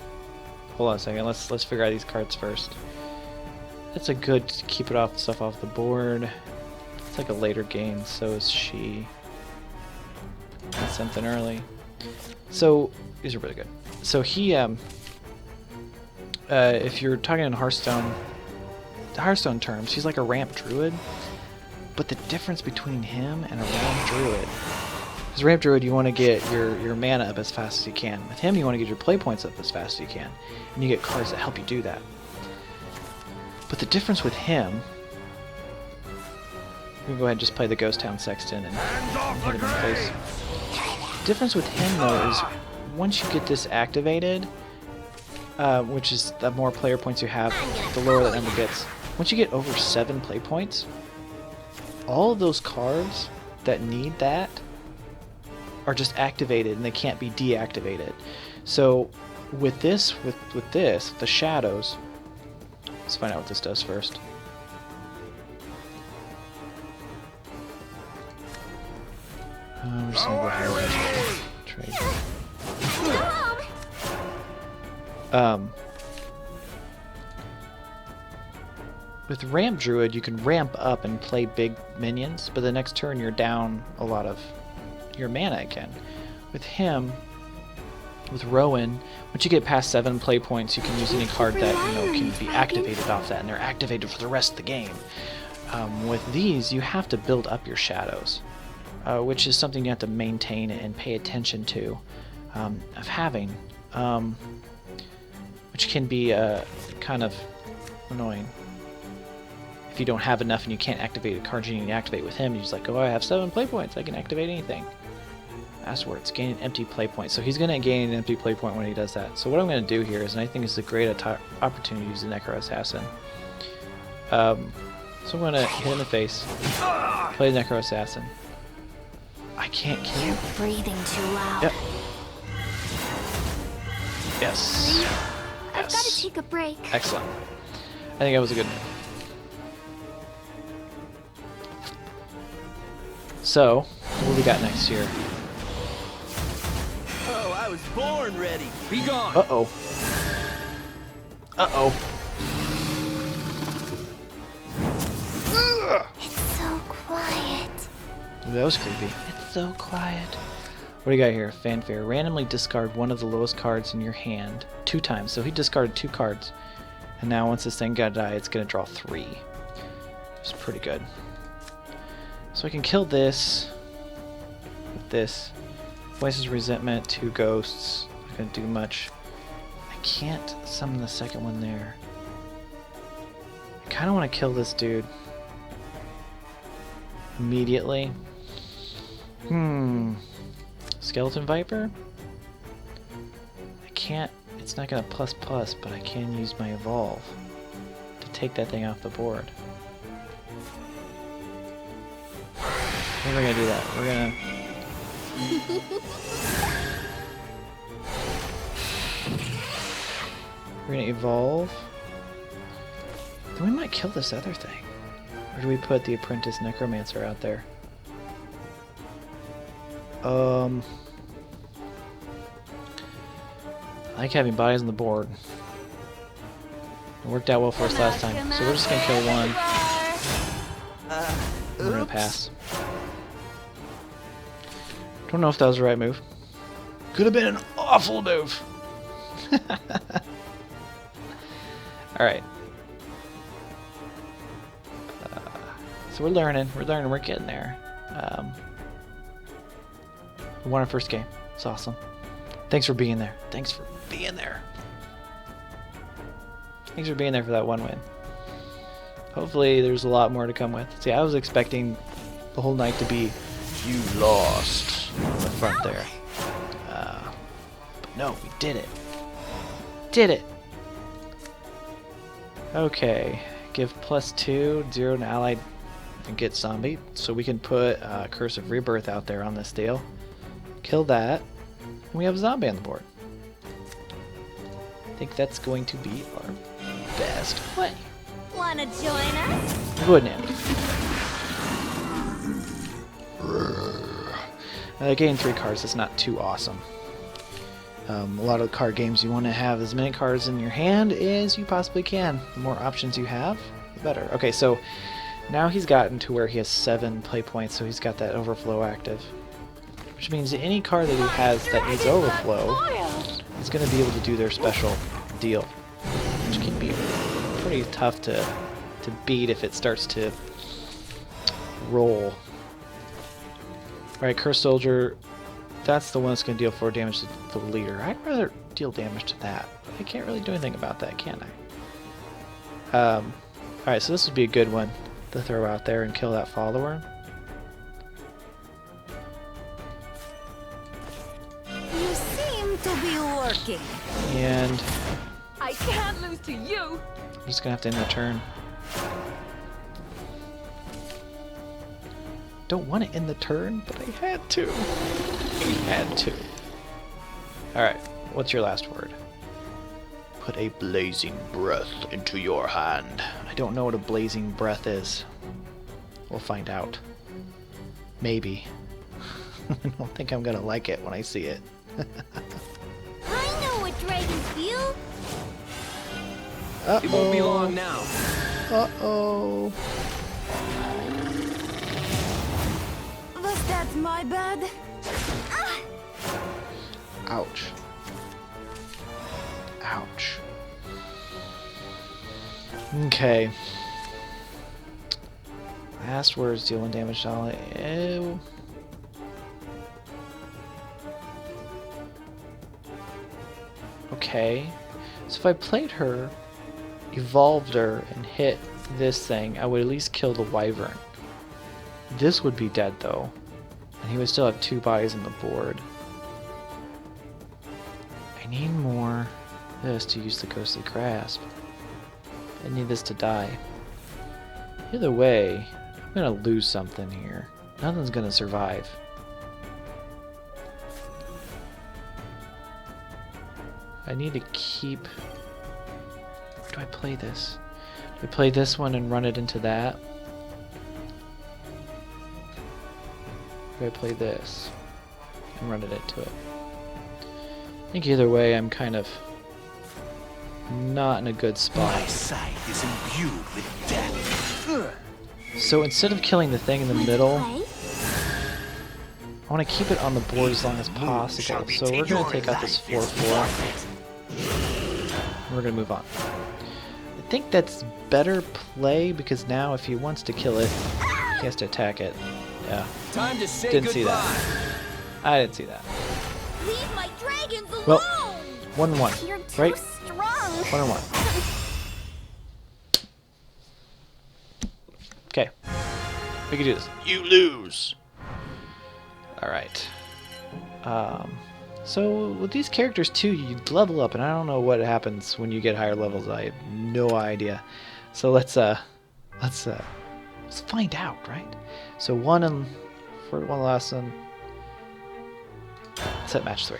on a second. Let's figure out these cards first. That's a good to keep it off stuff off the board. It's like a later game. So is she. That's something early. So these are really good. So he if you're talking in Hearthstone terms, he's like a ramp druid. But the difference between him and a ramp druid is ramp druid, you want to get your mana up as fast as you can. With him, you want to get your play points up as fast as you can, and you get cards that help you do that. But the difference with him, we can go ahead and just play the Ghost Town Sexton and hit him in the face. The difference with him though is once you get this activated, which is the more player points you have, the lower that number gets. Once you get over 7 play points, all of those cards that need that are just activated and they can't be deactivated. So with this, the shadows, let's find out what this does first. We're just gonna go ahead and trade. With Ramp Druid, you can ramp up and play big minions, but the next turn you're down a lot of your mana again. With him, with Rowan, once you get past 7 play points, you can use any card that can be activated off that, and they're activated for the rest of the game. With these, you have to build up your shadows, which is something you have to maintain and pay attention to of having, which can be kind of annoying. If you don't have enough and you can't activate a card you need to activate with him, you're just like, oh, I have 7 play points, I can activate anything. Afterwards, gain an empty play point. So he's going to gain an empty play point when he does that. So what I'm going to do here is, and I think it's a great opportunity to use the Necro Assassin. So I'm going to hit in the face, play the Necro Assassin. I can't kill You're him. breathing too loud. Yep. Yes. I've got to take a break. Excellent. I think that was a good move. So, what do we got next here? Oh, I was born ready. Be gone. Uh-oh. Uh-oh. It's so quiet. Ooh, that was creepy. It's so quiet. What do you got here? Fanfare. Randomly discard one of the lowest cards in your hand 2 times. So he discarded 2 cards. And now once this thing gotta die, it's gonna draw 3. It's pretty good. So I can kill this with this. Voices Resentment, 2 ghosts. Not gonna do much. I can't summon the second one there. I kinda wanna kill this dude immediately. Skeleton Viper? I can't, it's not gonna ++, but I can use my Evolve to take that thing off the board. We're gonna do that. We're gonna Evolve. Then we might kill this other thing. Or do we put the Apprentice Necromancer out there? I like having bodies on the board. It worked out well for us last time, so we're just gonna kill one. We're gonna pass. Don't know if that was the right move. Could have been an awful move. Alright. So we're learning, we're getting there. We won our first game. It's awesome. Thanks for being there. Thanks for being there. Thanks for being there for that one win. Hopefully there's a lot more to come with. See, I was expecting the whole night to be, you lost, on the front there. But no, we did it. Did it! Okay, give +2, 0 to allied, and get zombie. So we can put Curse of Rebirth out there on this deal. Kill that, and we have a zombie on the board. I think that's going to be our best play. Wanna join us? Wouldn't it? Gain 3 cards is not too awesome. A lot of the card games you want to have as many cards in your hand as you possibly can. The more options you have, the better. Okay, so now he's gotten to where he has 7 play points, so he's got that overflow active. Which means that any card that he has that needs overflow is going to be able to do their special deal. Which can be pretty tough to beat if it starts to roll. Alright, Cursed Soldier, that's the one that's going to deal 4 damage to the leader. I'd rather deal damage to that. I can't really do anything about that, can I? Alright, so this would be a good one to throw out there and kill that follower. You seem to be working. And I can't lose to you. I'm just going to have to end the turn. Don't want to end the turn, but I had to. I had to. Alright, what's your last word? Put a blazing breath into your hand. I don't know what a blazing breath is. We'll find out. Maybe. I don't think I'm gonna like it when I see it. I know what dragons feel. It won't be long now. Uh-oh. That's my bad. Ouch. Ouch. Okay. Last words deal 1 damage to all. Ew. Okay. So if I played her, evolved her, and hit this thing, I would at least kill the wyvern. This would be dead though. And he would still have 2 bodies on the board. I need more this to use the ghostly grasp. I need this to die. Either way, I'm gonna lose something here. Nothing's gonna survive. I need to keep... Do I play this? Do I play this one and run it into that? Do I play this and run it into it? I think either way I'm kind of not in a good spot. My sight is imbued with death. So instead of killing the thing in the middle, I want to keep it on the board as long as possible. So we're going to take out this 4/4. We're going to move on. I think that's better play because now if he wants to kill it, he has to attack it. Yeah. Time to say Didn't see goodbye. that. I didn't see that. Leave my dragons alone! Well, 1-1, You're too right? strong. 1-1. Okay. We can do this. You lose. Alright. So with these characters too, you level up, and I don't know what happens when you get higher levels. I have no idea. So let's find out, right? So one last one. Set match 3.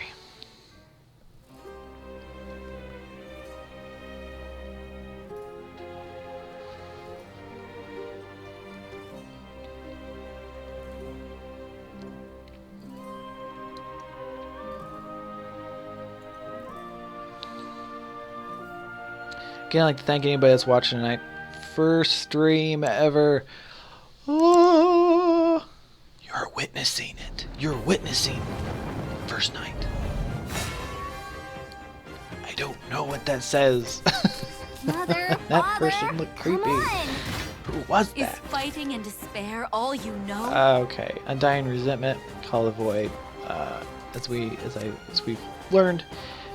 Again, I'd like to thank anybody that's watching tonight. First stream ever. Oh, you're witnessing it. You're witnessing first night. I don't know what that says. Mother, That Father, person looked creepy. come on. Who was Is that? fighting and despair all you know? Okay, Undying Resentment, Call the Void. As we've learned,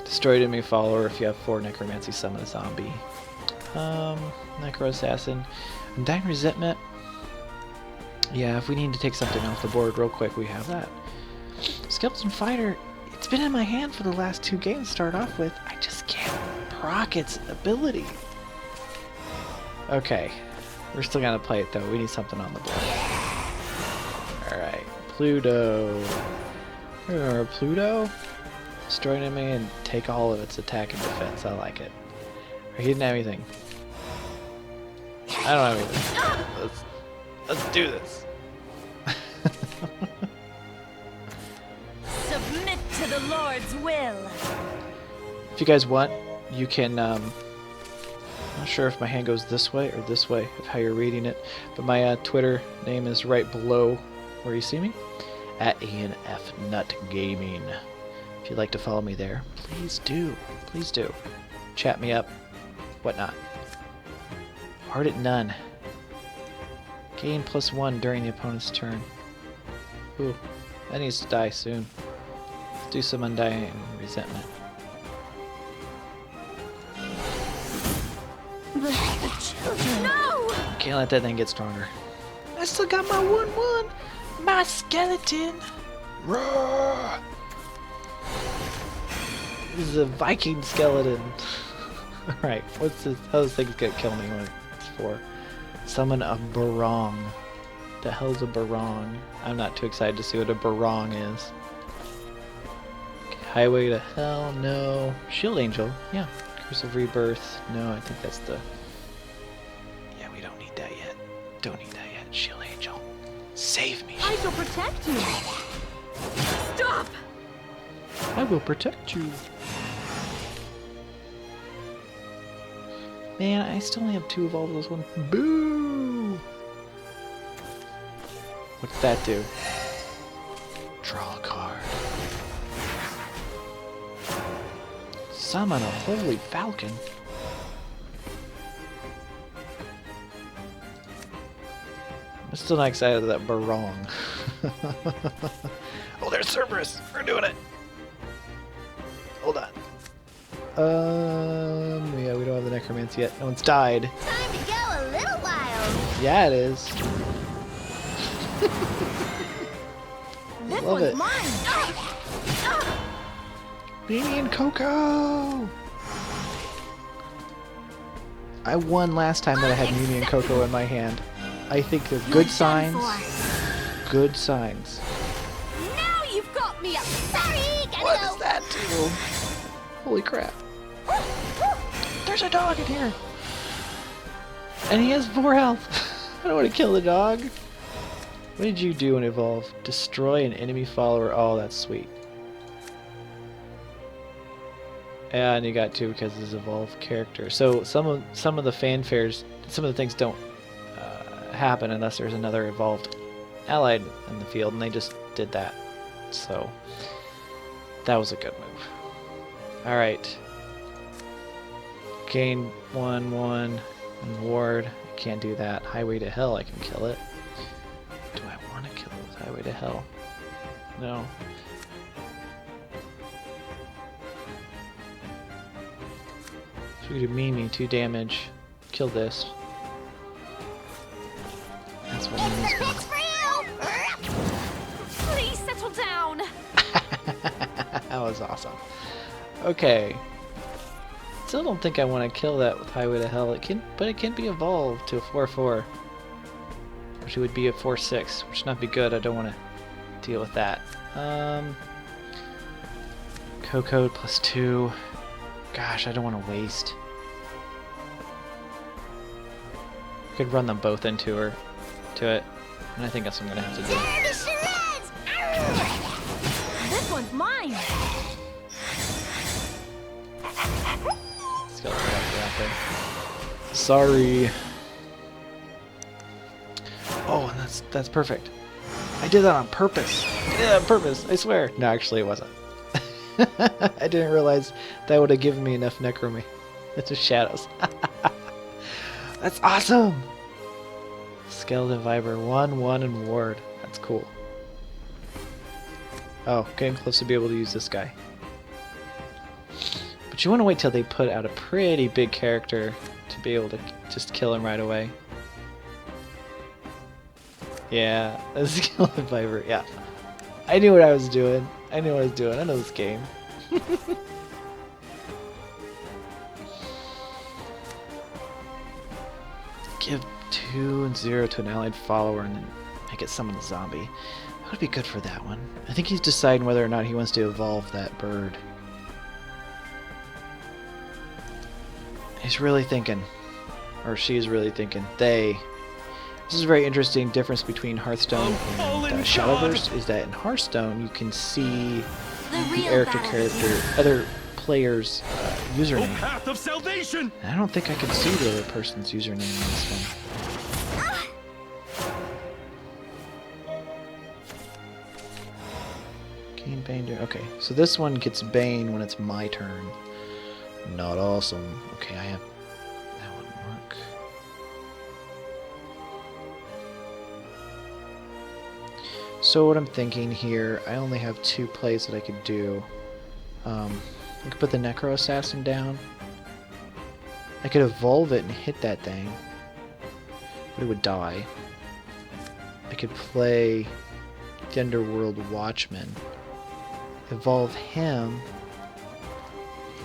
destroyed enemy follower. If you have 4 necromancy, summon a zombie. Necro Assassin, Undying Resentment. Yeah, if we need to take something off the board real quick, we have that. Skeleton Fighter. It's been in my hand for the last 2 games to start off with. I just can't proc its ability. Okay, we're still gonna play it though. We need something on the board. Alright, Pluto. Remember Pluto? Destroy an enemy and take all of its attack and defense. I like it. He didn't have anything. I don't have anything. Let's do this. Submit to the Lord's will. If you guys want, you can. I'm not sure if my hand goes this way or this way of how you're reading it, but my Twitter name is right below where you see me, at anfnutgaming. If you'd like to follow me there, please do. Please do. Chat me up, whatnot. Hard at none. Gain +1 during the opponent's turn. Ooh, that needs to die soon. Let's do some Undying Resentment. The children. No! Can't let that thing get stronger. I still got my 1/1. My skeleton. Roar. This is a Viking skeleton. Alright, what's this? How those things get kill me when it's for? Summon a barong. The hell's a barong? I'm not too excited to see what a barong is. Okay, Highway to Hell, no. Shield Angel, yeah. Curse of Rebirth, no, I think that's the... Yeah, we don't need that yet. Don't need that yet. Shield Angel. Save me. I shall protect you. Stop! I will protect you. Man, I still only have 2 of all those ones. Boo! What's that do? Draw a card. Summon a holy falcon. I'm still not excited about that barong. Oh, there's Cerberus! We're doing it! Hold on. Yeah, we don't have the necromancy yet. No one's died. Time to go a little wild. Yeah, it is. Love it. Mine. Mimi and Coco! I won last time that I had Mimi and Coco in my hand. I think they're good signs. Good signs. Now you've got me up. Sorry, gotta What go. does that do? Holy crap. There's a dog in here! And he has 4 health. I don't want to kill the dog. What did you do in Evolve? Destroy an enemy follower. Oh, that's sweet. And you got 2 because it's Evolved character. So some of the fanfares, some of the things don't happen unless there's another Evolved allied in the field, and they just did that. So that was a good move. All right. Gain 1/1 and ward. I can't do that. Highway to Hell. I can kill it. Do I want to kill it with Highway to Hell? No. Shoot a Mimi, 2 damage. Kill this. That's what Mimi's gonna It's for you. Please settle down. That was awesome. Okay. Still don't think I want to kill that with Highway to Hell. But it can be evolved to a 4/4. Which would be a 4/6, which would not be good. I don't want to deal with that. Coco +2. Gosh, I don't want to waste. Could run them both into her, to it, and I think that's what I'm gonna have to do. Tear to shreds. This one's mine. Skeleton out there. Sorry. Oh, and that's perfect. I did that on purpose. I did that on purpose. I swear. No, actually, it wasn't. I didn't realize that would have given me enough necromy. It's just shadows. That's awesome! Skeleton Viper, 1/1 and ward. That's cool. Oh, getting close to be able to use this guy. But you want to wait till they put out a pretty big character to be able to just kill him right away. Yeah, a Skeleton Viper, yeah. I knew what I was doing. I knew what I was doing. I know this game. Give 2 and 0 to an allied follower and then make it summon a zombie. That would be good for that one. I think he's deciding whether or not he wants to evolve that bird. He's really thinking. Or she's really thinking. This is a very interesting difference between Hearthstone and Shadowverse, is that in Hearthstone you can see the other player's username. Path of salvation. And I don't think I can see the other person's username in this one. Gain Bane. Okay, so this one gets Bane when it's my turn. Not awesome. Okay, I have that wouldn't work. So what I'm thinking here, I only have 2 plays that I could do. I could put the Necro Assassin down. I could evolve it and hit that thing, but it would die. I could play the Underworld Watchman. Evolve him.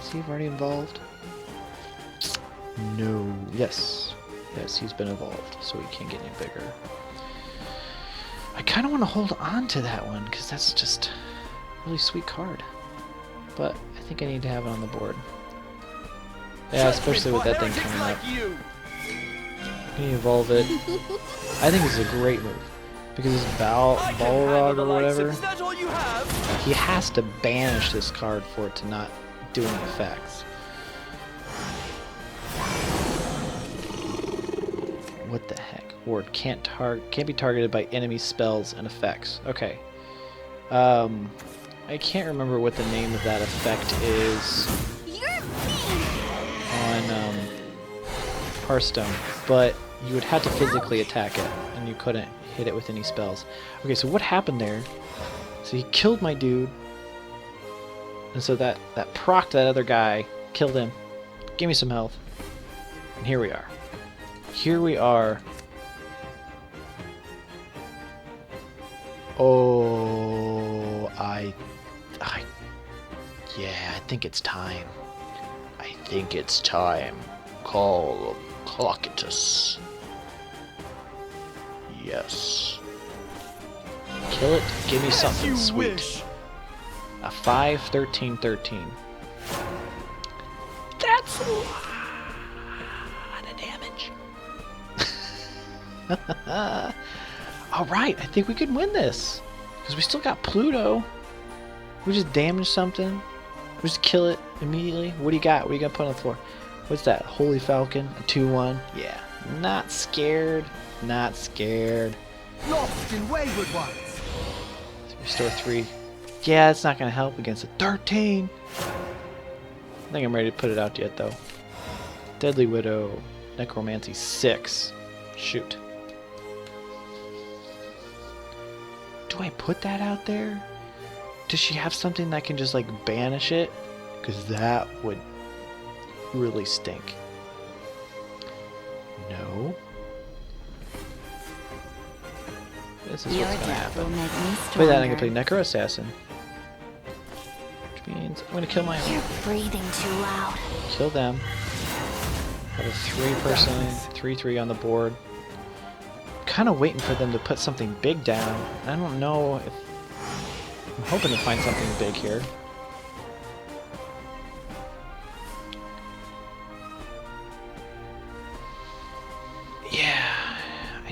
Is he already evolved? No. Yes. Yes, he's been evolved, so he can't get any bigger. I kind of want to hold on to that one, because that's just a really sweet card. But I think I need to have it on the board. Yeah, especially with that thing coming up. Can you evolve it? I think it's a great move. Because it's Balrog or whatever, he has to banish this card for it to not do any effects. What the heck? Ward can't be targeted by enemy spells and effects. Okay. I can't remember what the name of that effect is on Hearthstone, but you would have to physically attack it, and you couldn't hit it with any spells. Okay, so what happened there? So he killed my dude, and so that procced that other guy, killed him, gave me some health, and here we are. Here we are. Oh. Yeah, I think it's time. I think it's time. Call Clockitus. Yes. Kill it. Give me something sweet. Wish. A 5, 13, 13. That's a lot of damage. Alright, I think we can win this. Because we still got Pluto. We just damage something. We just kill it immediately. What do you got? What are you going to put on the floor? What's that? Holy Falcon? A 2-1? Yeah. Not scared. Not scared. Lost in wayward ones. Restore 3. Yeah, it's not going to help against a 13. I think I'm ready to put it out yet, though. Deadly Widow. Necromancy 6. Shoot. Do I put that out there? Does she have something that can just, like, banish it? Because that would really stink. No. This is what's going to happen. Play that and I can play Necro Assassin. Which means I'm going to kill my own. You're breathing too loud. Kill them. Have a 3-person, 3-3 on the board. Kind of waiting for them to put something big down. I don't know if... I'm hoping to find something big here. Yeah,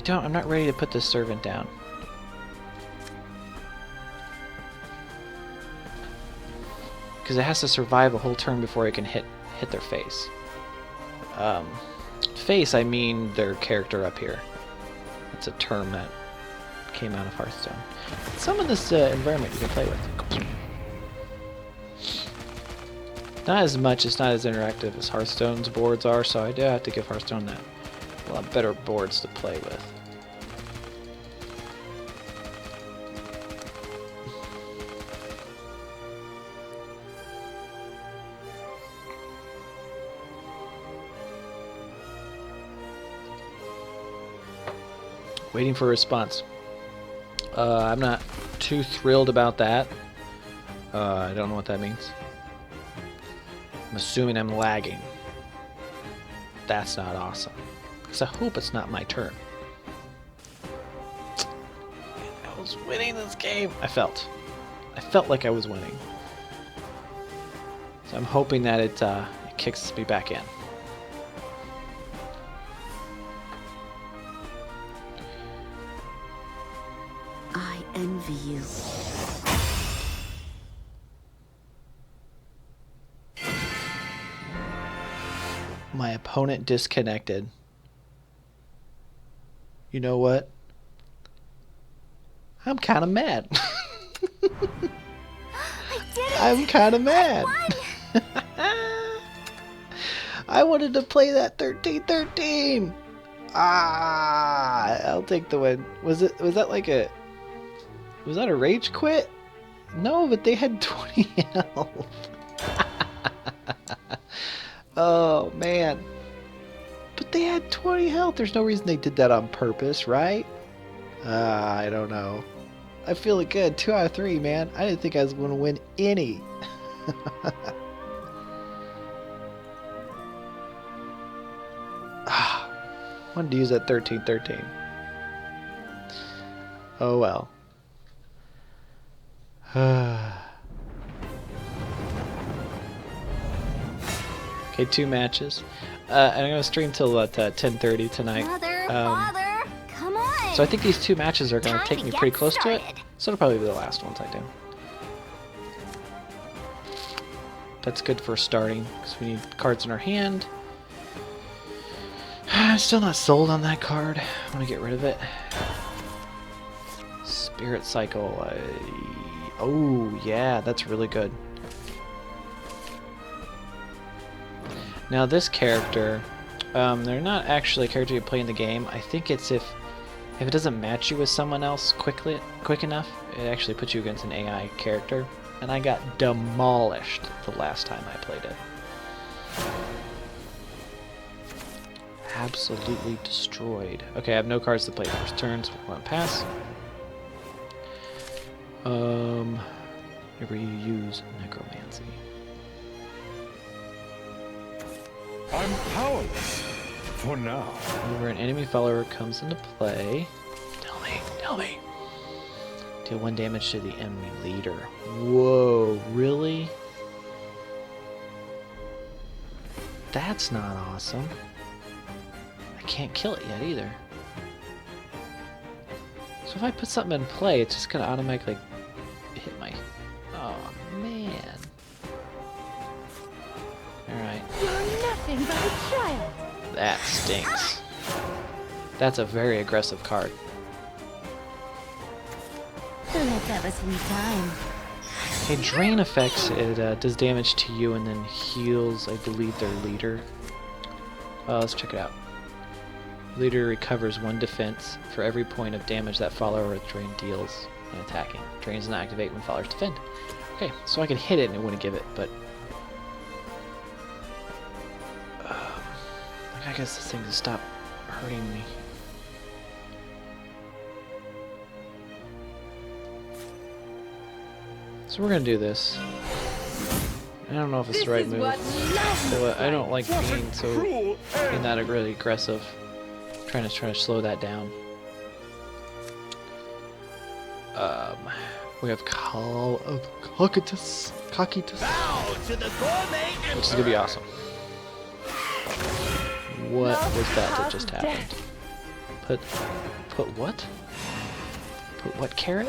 I'm not ready to put this servant down. Because it has to survive a whole turn before it can hit their face. Face, I mean their character up here. It's a term that came out of Hearthstone. Some of this environment you can play with. Not as much, it's not as interactive as Hearthstone's boards are, so I do have to give Hearthstone that. A lot better boards to play with. Waiting for a response. I'm not too thrilled about that. I don't know what that means. I'm assuming I'm lagging. That's not awesome. Because I hope it's not my turn. I was winning this game. I felt like I was winning. So I'm hoping that it kicks me back in. I envy you. My opponent disconnected. You know what? I'm kind of mad. I did it! I'm kind of mad. Won! I wanted to play that 13-13. I'll take the win. Was that a rage quit? No, but they had 20 health. Oh man. But they had 20 health. There's no reason they did that on purpose, right? I don't know. I feel it good. 2 out of 3, man. I didn't think I was going to win any. Wanted to use that 13-13. Oh well. Okay, 2 matches. I'm gonna stream till 10:30 tonight. Father, come on! So I think these 2 matches are gonna Time take to me get pretty close to it. started. So it'll probably be the last ones I do. That's good for starting because we need cards in our hand. Still not sold on that card. I want to get rid of it. Spirit Cycle. Oh yeah, that's really good. Now this character, they're not actually a character you play in the game. I think it's if it doesn't match you with someone else quick enough, it actually puts you against an AI character. And I got demolished the last time I played it. Absolutely destroyed. Okay, I have no cards to play first turn, so we're going to pass. whenever you use necromancy. I'm powerless for now. Whenever an enemy follower comes into play, tell me. Deal 1 damage to the enemy leader. Whoa, really? That's not awesome. I can't kill it yet either. So if I put something in play, it's just gonna automatically hit my... Oh, man. Alright. You're nothing but a child. That stinks. That's a very aggressive card. Let's have a sweet time. Okay, Drain effects, it does damage to you and then heals, I believe, their leader. Let's check it out. Leader recovers 1 defense for every point of damage that follower with Drain deals when attacking. Drain does not activate when followers defend. Okay, so I could hit it and it wouldn't give it, but... I guess this thing to stop hurting me. So we're gonna do this. I don't know if it's the right move. But I don't like being that really aggressive. Trying to slow that down. We have Call of Cocytus, Bow to the gourmet which is gonna be awesome. What was that just happened? Put what? Put what carrot?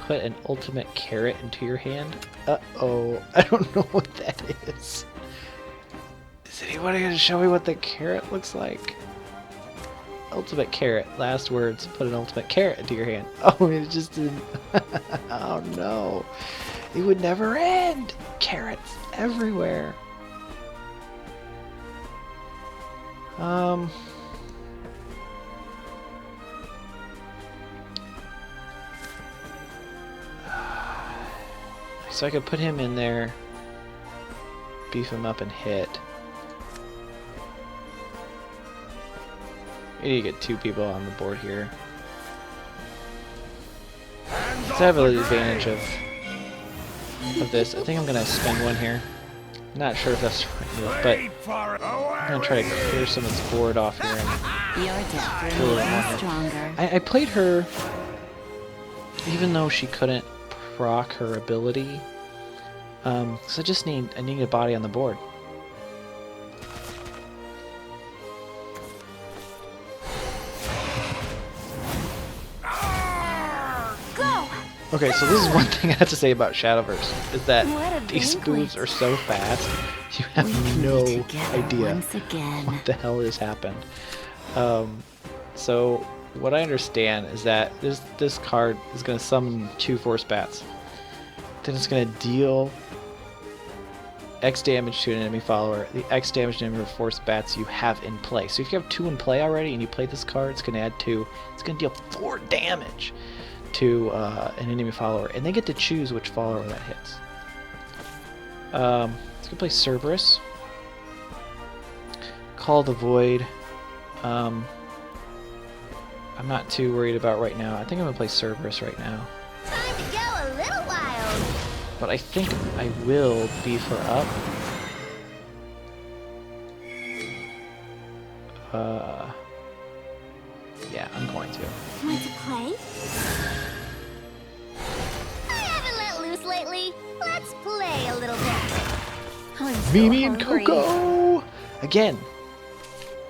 Put an ultimate carrot into your hand? Uh-oh. I don't know what that is. Is anybody gonna show me what the carrot looks like? Ultimate carrot. Last words. Put an ultimate carrot into your hand. Oh, it just didn't... Oh no. It would never end. Carrots everywhere. So I could put him in there, beef him up and hit. We need to get 2 people on the board here. So I have an advantage of this. I think I'm gonna spend 1 here. Not sure if that's the right move, but I'm gonna try to clear someone's board off here. And Your death will make you stronger. I played her, even though she couldn't proc her ability. So I need a body on the board. Go! Okay, so this is one thing I have to say about Shadowverse, is that What a these banquet. moves are so fast, you have We can be no together idea once again. what the hell has happened. So what I understand is that this card is going to summon 2 Force Bats. Then it's going to deal X damage to an enemy follower, the X damage to number of Force Bats you have in play. So if you have 2 in play already and you play this card, it's going to add 2. It's going to deal 4 damage to an enemy follower, and they get to choose which follower that hits. Let's go play Cerberus. Call the Void. I'm not too worried about right now. I think I'm going to play Cerberus right now. Time to go a little wild. But I think I will beef her up. Yeah, I'm going to. Want to play? I haven't let loose lately. Let's play a little bit. I'm so Mimi and hungry. Coco! Again,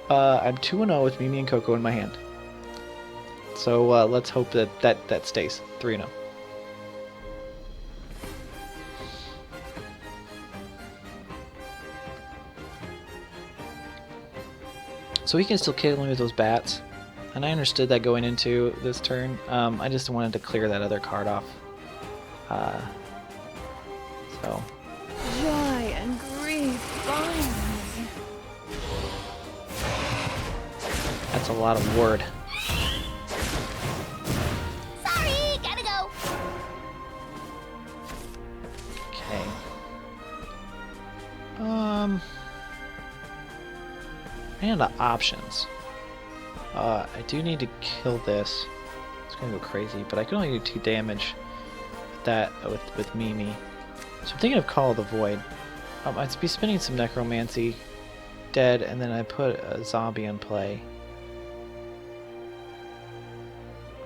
I'm 2-0 with Mimi and Coco in my hand. So let's hope that stays 3-0. So he can still kill me with those bats. And I understood that going into this turn. I just wanted to clear that other card off. So. Joy and grief bind me. That's a lot of word. Sorry, gotta go. Okay. And the options. I do need to kill this. It's gonna go crazy, but I can only do 2 damage that with Mimi. So I'm thinking of Call of the Void. I'd be spending some Necromancy dead, and then I put a zombie in play.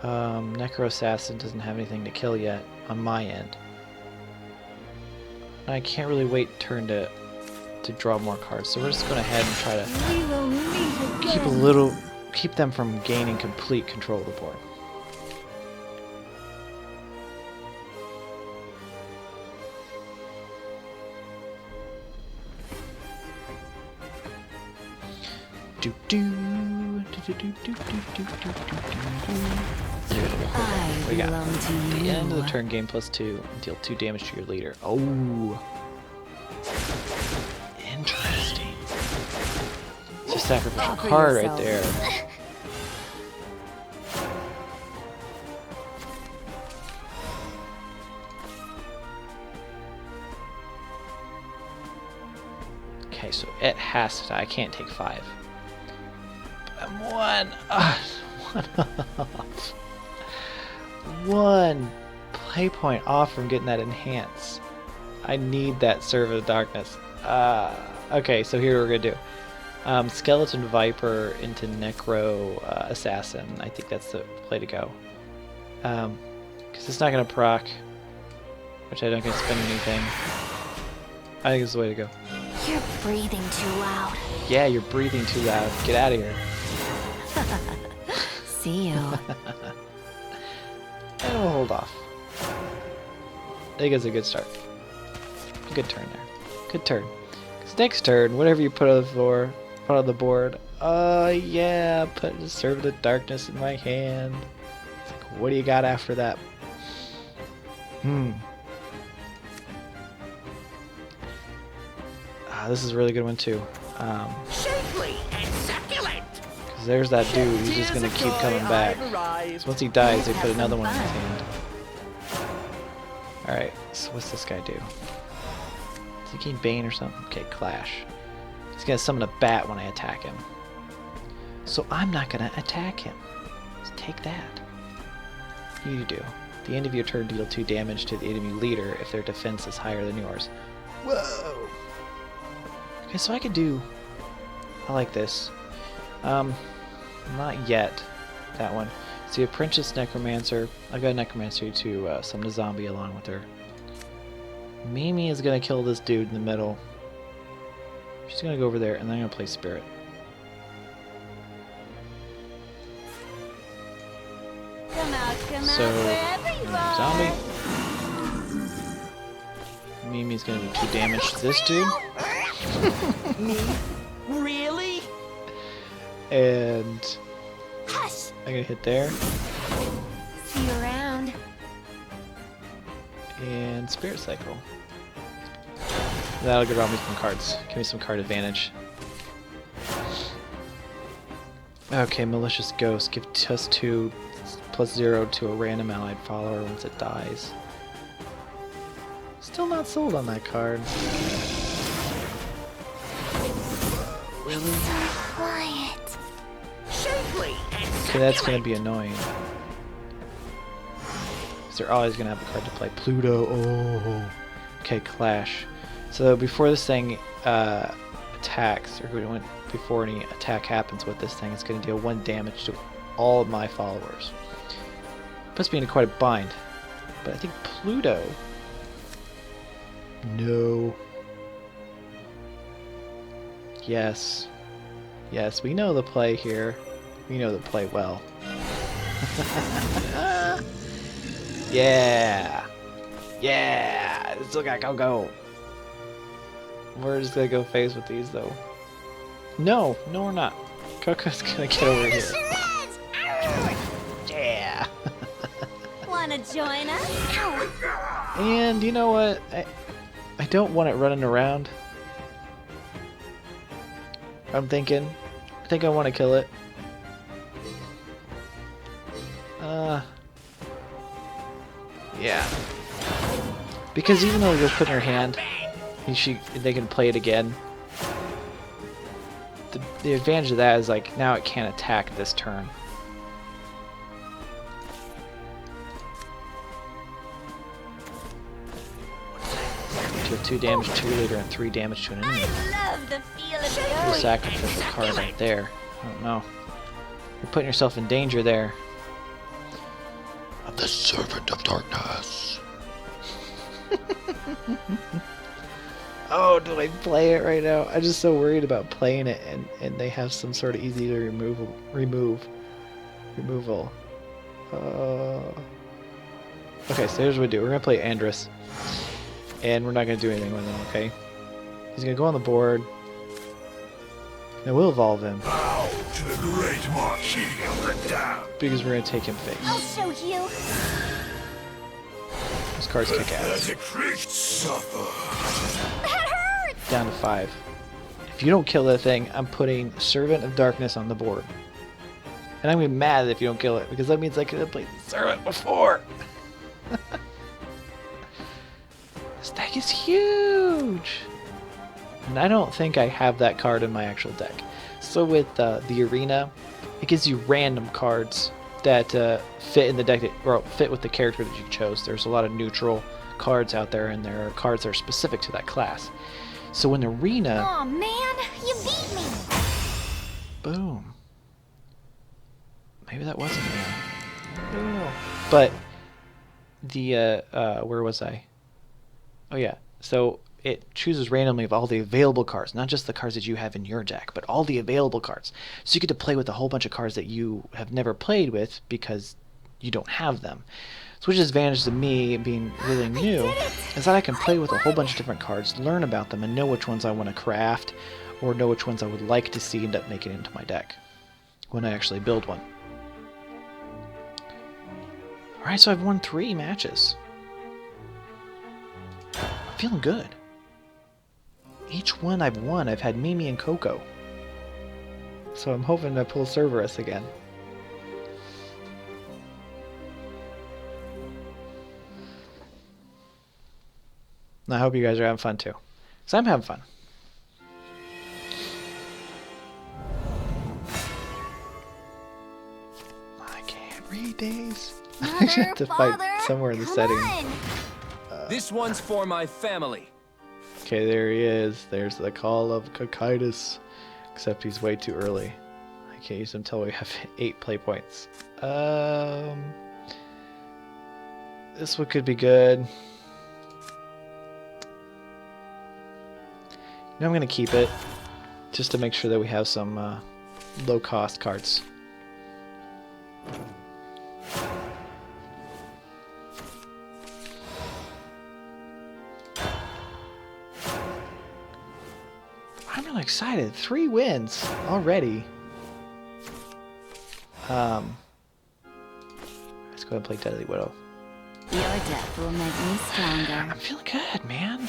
Necro Assassin doesn't have anything to kill yet on my end. I can't really wait turn to draw more cards, so we're just going ahead and try to keep them from gaining complete control of the board. We got the end of the turn game +2. Deal 2 damage to your leader. Oh, interesting. It's a sacrificial card right there. Okay, so it has to die. I can't take 5. I'm one. One play point off from getting that enhance. I need that Servant of Darkness. Okay, so here we're gonna do Skeleton Viper into Necro Assassin. I think that's the play to go. Because it's not gonna proc, which I don't get to spend anything. I think it's the way to go. You're breathing too loud. Yeah, you're breathing too loud. Get out of here. See you. And we'll hold off. I think it's a good start. Good turn there. Good turn. Because next turn, whatever you put on the floor, put on the board. Yeah, put the Servant of Darkness in my hand. It's like, what do you got after that? This is a really good one too. Shapely and succulent. Because there's that dude who's just gonna keep coming back. So once he dies, they put another one in his hand. Alright, so what's this guy do? Does he gain Bane or something? Okay, Clash. He's gonna summon a bat when I attack him. So I'm not gonna attack him. Let's take that. You do. At the end of your turn, deal 2 damage to the enemy leader if their defense is higher than yours. Whoa! Okay, so I could do... I like this. Not yet. That one. See, Apprentice Necromancer. I've got a Necromancer to summon a zombie along with her. Mimi is going to kill this dude in the middle. She's going to go over there, and then I'm going to play Spirit. Come out, So, wherever you are. zombie. Mimi's going to do 2 damage to this dude. Me? Really? And Hush. I'm going to hit there. See you around. And Spirit Cycle. That'll get around me some cards. Give me some card advantage. Okay, Malicious Ghost. Give just 2 +0 to a random allied follower once it dies. Still not sold on that card. Really? Quiet. Shapely and Okay, that's gonna succulent. be annoying. Because they're always gonna have a card to play. Pluto. Oh. Okay, Clash. So before this thing attacks, or before any attack happens with this thing, it's gonna deal 1 damage to all of my followers. Puts me in quite a bind. But I think Pluto. No. Yes. Yes, we know the play here. We know the play well. Yeah. Yeah. Still gotta go. We're just gonna go phase with these though. No, we're not. Coco's gonna get over here. Yeah. Wanna join us? And you know what? I don't want it running around. I think I want to kill it. Yeah. Because even though you'll put in your hand, they can play it again. The advantage of that is like now it can't attack this turn. Deal 2 damage to your leader and 3 damage to an enemy. I love the feel of The the sacrificial card right there. I don't know. You're putting yourself in danger there. The servant of darkness. Oh, do I play it right now? I'm just so worried about playing it and they have some sort of easy to removal. Okay, so here's what we do. We're gonna play Andrus. And we're not gonna do anything with him, okay? He's gonna go on the board. And we'll evolve him. Bow to the great Marquis of the Damned. Because we're gonna take him I'll face. show you. Those cards kick ass. Pathetic creatures suffer. That hurts. Down to 5. If you don't kill that thing, I'm putting Servant of Darkness on the board. And I'm gonna be mad if you don't kill it, because that means I could have played Servant before. This deck is huge! And I don't think I have that card in my actual deck. So with the arena, it gives you random cards that fit in the deck, or fit with the character that you chose. There's a lot of neutral cards out there, and there are cards that are specific to that class. So in arena, Aw, man, you beat me. boom. Maybe that wasn't me. I don't know. But the where was I? Oh yeah. So it chooses randomly of all the available cards, not just the cards that you have in your deck, but all the available cards. So you get to play with a whole bunch of cards that you have never played with because you don't have them. So which is advantage to me being really new is that I can play with a whole bunch of different cards, learn about them, and know which ones I want to craft, or know which ones I would like to see end up making into my deck when I actually build one. Alright, so I've won 3 matches. I'm feeling good. Each one I've won, I've had Mimi and Coco. So I'm hoping to pull Cerberus again. And I hope you guys are having fun too. Because I'm having fun. I can't read these. I Mother, have to fight father, somewhere in the come settings. on. This one's for my family. Okay, there he is. There's the call of Cocytus. Except he's way too early. I can't use him until we have 8 play points. This one could be good. I'm going to keep it. Just to make sure that we have some low-cost cards. I'm really excited. 3 wins already. Let's go ahead and play Deadly Widow. Your death will make me stronger. I'm feeling good, man.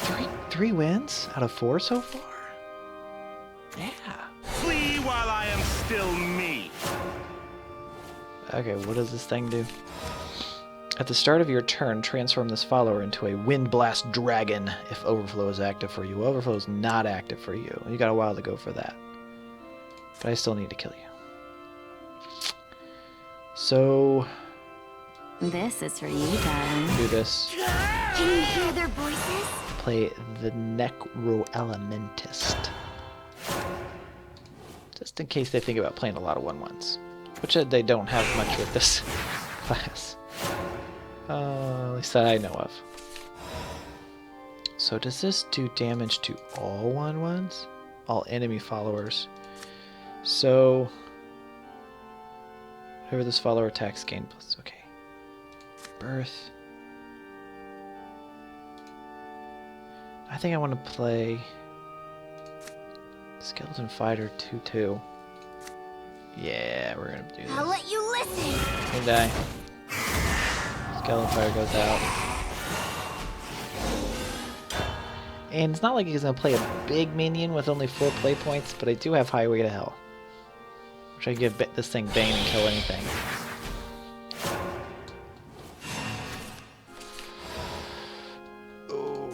Three wins out of 4 so far. Yeah. Flee while I am still me. Okay, what does this thing do? At the start of your turn, transform this follower into a Wind Blast Dragon if Overflow is active for you. Overflow is not active for you. You got a while to go for that. But I still need to kill you. So, This is for you, darling. do this. Can you hear their voices? Play the Necroelementist. Just in case they think about playing a lot of 1/1s. Which they don't have much with this class. At least that I know of. So does this do damage to all 1/1s? All enemy followers. So whoever this follower attacks gain plus. Okay. Birth. I think I want to play Skeleton Fighter 2/2. Yeah, we're gonna do this. I'll let you listen. Gonna die. Skeleton Fire goes out. And it's not like he's gonna play a big minion with only 4 play points, but I do have Highway to Hell. Which I can give this thing Bane and kill anything. Oh,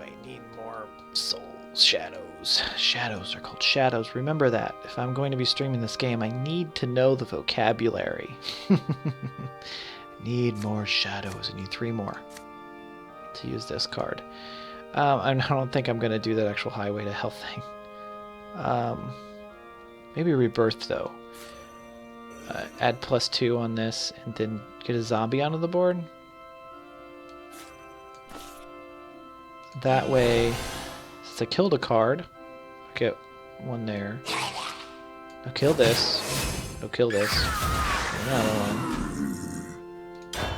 I need more souls. Shadows. Shadows are called shadows. Remember that. If I'm going to be streaming this game, I need to know the vocabulary. Need more shadows. I need 3 more to use this card. I don't think I'm going to do that actual highway to hell thing. Maybe rebirth, though. Add +2 on this, and then get a zombie onto the board. That way, since I killed a card, I get one there. I'll kill this. I'll kill this. Another one.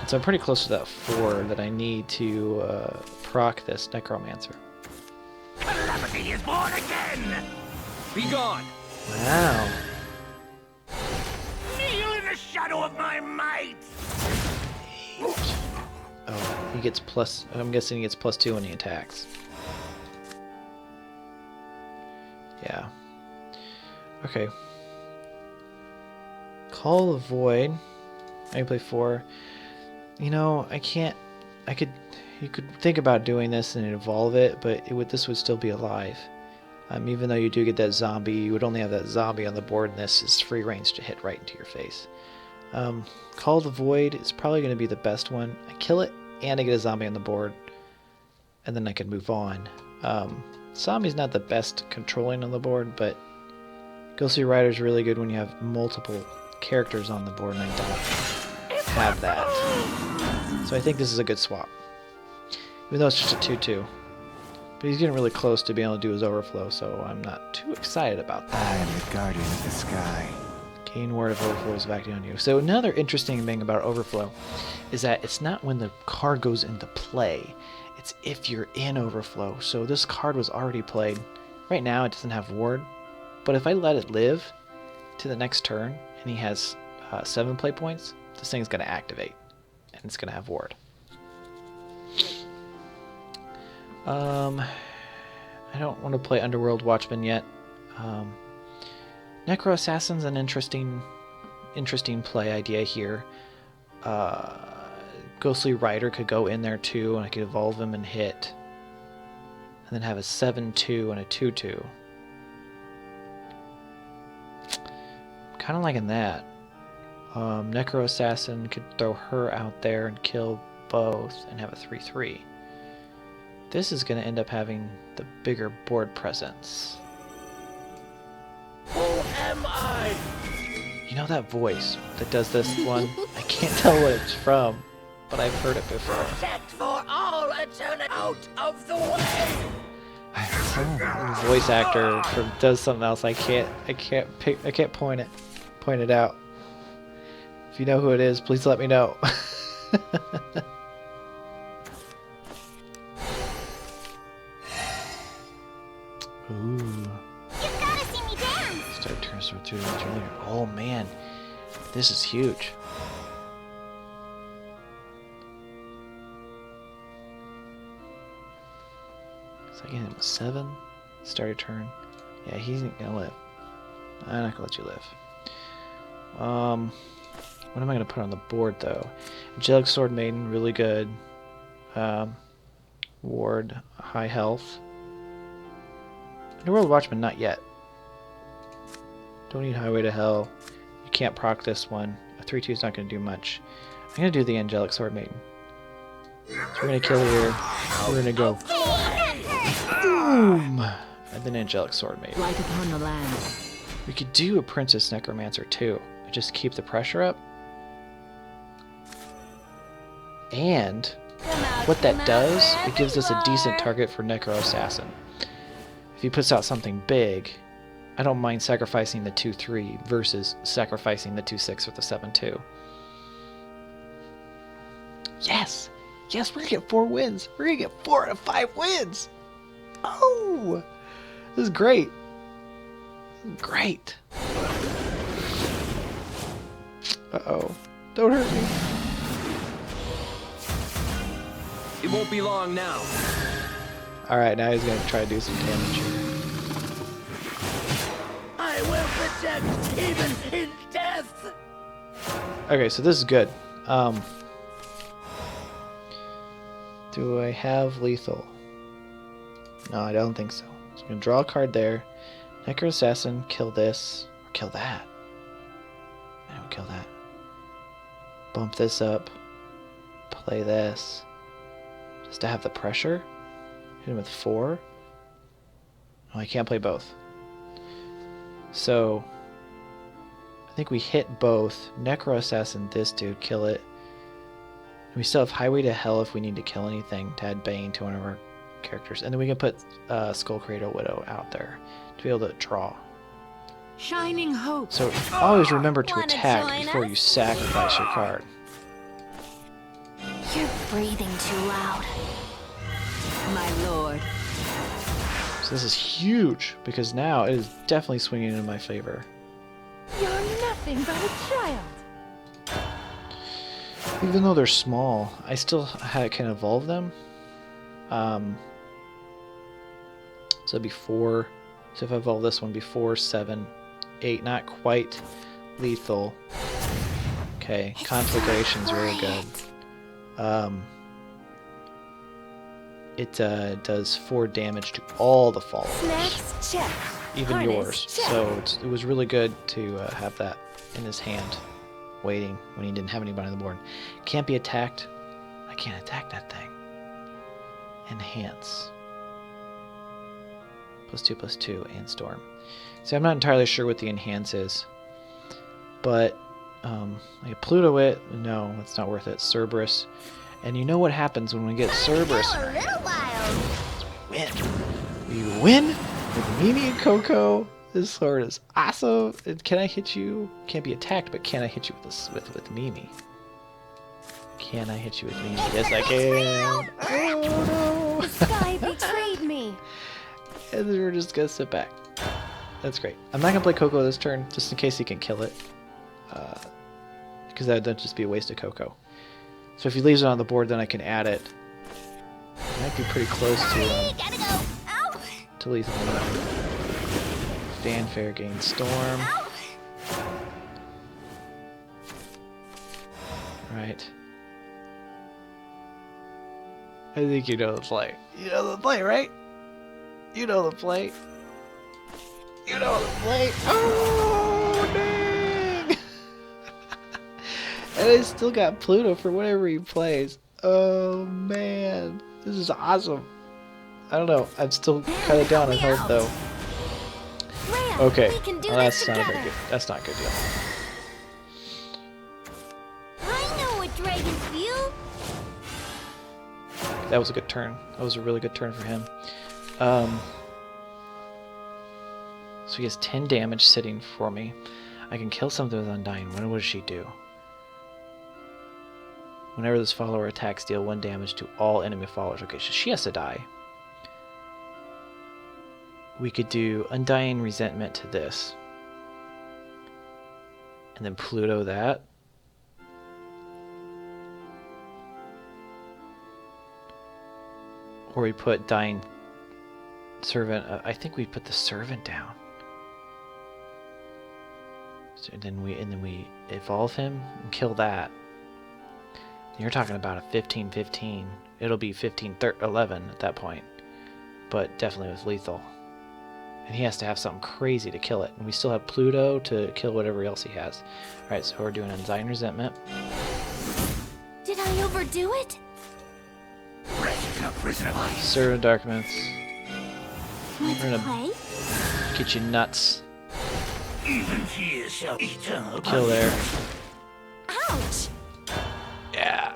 So I'm pretty close to that 4 that I need to proc this Necromancer. Calamity is born again! Be gone! Wow. Kneel in the shadow of my might! Oh, he gets plus... I'm guessing he gets +2 when he attacks. Yeah. Okay. Call the Void. I can play 4. You know, I can't... You could think about doing this and evolve it, but this would still be alive. Even though you do get that zombie, you would only have that zombie on the board, and this is free range to hit right into your face. Call the Void is probably going to be the best one. I kill it, and I get a zombie on the board, and then I can move on. Zombie's not the best controlling on the board, but Ghostly Rider is really good when you have multiple characters on the board, and I don't have that. So I think this is a good swap. Even though it's just a 2-2. But he's getting really close to being able to do his overflow, so I'm not too excited about that. I am the guardian of the sky. Gain word of overflow is back on you. So another interesting thing about overflow is that it's not when the card goes into play. It's if you're in overflow. So this card was already played. Right now it doesn't have ward. But if I let it live to the next turn and he has 7 play points, this thing's going to activate. And it's going to have ward. I don't want to play Underworld Watchman yet. Necro Assassin's an interesting play idea here. Ghostly Rider could go in there too, and I could evolve him and hit. And then have a 7-2 and a 2-2. Kind of liking that. Necro Assassin could throw her out there and kill both and have a 3-3. This is going to end up having the bigger board presence. Who am I? You know that voice that does this one? I can't tell what it's from, but I've heard it before. Protect for all eternity out of the way! Some voice actor does something else. I can't point it out. If you know who it is, please let me know. Ooh. You've gotta see me dance! Start turns for 2 minutes earlier. Oh man, this is huge. So I get him a 7. Start a turn. Yeah, he's not gonna live. I'm not gonna let you live. What am I gonna put on the board though? Angelic Sword Maiden, really good. Ward, high health. Underworld Watchman, not yet. Don't need Highway to Hell. You can't proc this one. A 3-2 is not going to do much. I'm going to do the Angelic Sword Maiden. So we're going to kill here. We're going to go boom! And then Angelic Sword Maiden. Light upon the land. We could do a Princess Necromancer too. Just keep the pressure up. And what that does, it gives us a decent target for Necro Assassin. If he puts out something big, I don't mind sacrificing the 2-3 versus sacrificing the 2-6 with the 7-2. Yes! Yes, we're gonna get 4 wins! We're gonna get 4 out of 5 wins! Oh! This is great! Great! Uh-oh. Don't hurt me. It won't be long now. Alright, now he's gonna try to do some damage. I will protect even in death! Okay, so this is good. Do I have lethal? No, I don't think so. So I'm gonna draw a card there. Necro Assassin, kill this. Or kill that. I don't kill that. Bump this up. Play this. Just to have the pressure. Hit him with 4. Oh, I can't play both. So, I think we hit both. Necro Assassin this dude, kill it. And we still have Highway to Hell if we need to kill anything to add Bane to one of our characters. And then we can put Skull Cradle Widow out there to be able to draw. Shining hope. So always remember to Wanna attack join before us? you sacrifice your card. You're breathing too loud. My lord. So this is huge because now it is definitely swinging in my favor. You're nothing but a child. Even though they're small, I still can evolve them. So it'd be 4. So if I evolve this one, it'd be 4, 7, 8. Not quite lethal. Okay, Conflagration's really good. It does 4 damage to all the followers, Snacks check. even Harness yours. check. So it was really good to have that in his hand, waiting when he didn't have anybody on the board. Can't be attacked. I can't attack that thing. Enhance. +2/+2 and Storm. See, I'm not entirely sure what the enhance is, but like Pluto it. No, it's not worth it. Cerberus. And you know what happens when we get Cerberus? A little while. Win. We win with Mimi and Coco. This sword is awesome. And can I hit you? Can't be attacked, but can I hit you with this with Mimi? Can I hit you with Mimi? Yes, I can. Oh no! Sky betrayed me. And then we're just gonna sit back. That's great. I'm not gonna play Coco this turn, just in case he can kill it. Because that would just be a waste of Coco. So if he leaves it on the board, then I can add it. Might be pretty close to Gotta go. Ow. lethal. Fanfare gain Storm. Ow. Right. I think you know the play. You know the play, right? You know the play. You know the play. Oh, dang! And I still got Pluto for whatever he plays. Oh, man. This is awesome. I don't know. I'm still kind of down on health, though. Rhea, Okay. we can do Well, this that's not a very together. good. That's not a good deal. I know what dragons feel. That was a good turn. That was a really good turn for him. So he has 10 damage sitting for me. I can kill something with Undying. What does she do? Whenever this follower attacks, deal 1 damage to all enemy followers. Okay, so she has to die. We could do Undying Resentment to this. And then Pluto that. Or we put Dying Servant. I think we put the Servant down. So then we evolve him and kill that. You're talking about a 15-15. It'll be 15-11 at that point, but definitely with lethal. And he has to have something crazy to kill it. And we still have Pluto to kill whatever else he has. All right, so we're doing Undying Resentment. Did I overdo it? Servant of Dark Myths. Let's We're gonna play. get you nuts. Even fear shall eternal Kill there. Ouch! Yeah.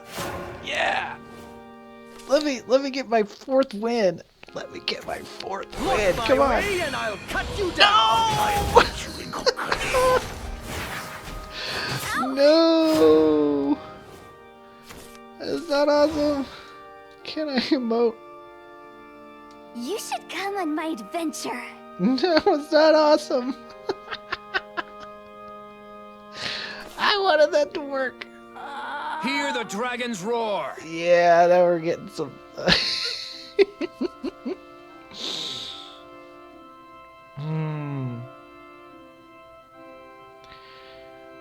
Yeah. Let me get my 4th win. Let me get my 4th win. Come on. And I'll cut you down. No. Is that awesome? Can I emote? You should come on my adventure. No, it's not awesome. I wanted that to work. Hear the dragon's roar. Yeah, now we're getting some.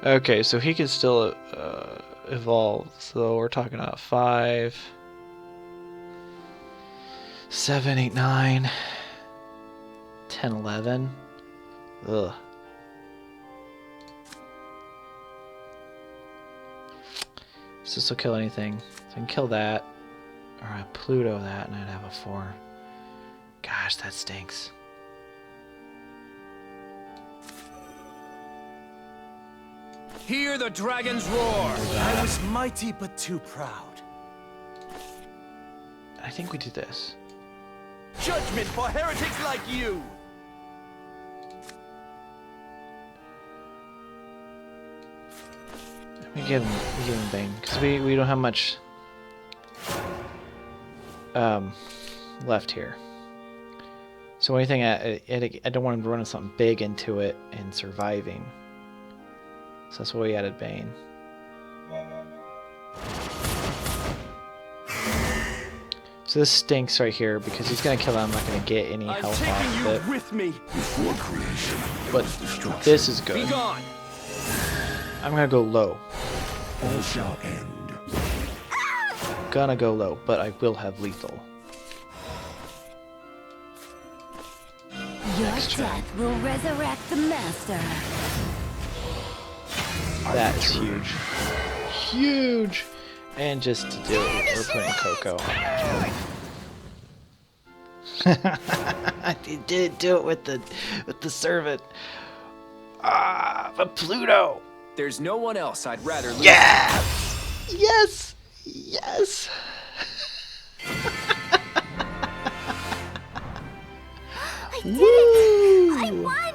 Okay, so he can still evolve. So we're talking about 5, 7, 8, 9, 10, 11. Ugh. Does this will kill anything? So I can kill that, or I Pluto that, and I'd have a 4. Gosh, that stinks. Hear the dragon's roar! I was mighty but too proud. I think we do this. Judgment for heretics like you! We give him Bane because we don't have much left here. So anything I don't want him to run something big into it and surviving. So that's why we added Bane. So this stinks right here because he's gonna kill it. I'm not gonna get any I'm health taking off you of it. with me. Before creation, But this is Be good. gone! I'm gonna go low. all shall end. Gonna go low, but I will have lethal. Your Next turn. death will resurrect the master. That is huge. Huge! And just to do it, we're putting Coco. I didn't do it with the servant. But Pluto! There's no one else I'd rather lose. Yes! Yes! Yes! I did it! I won!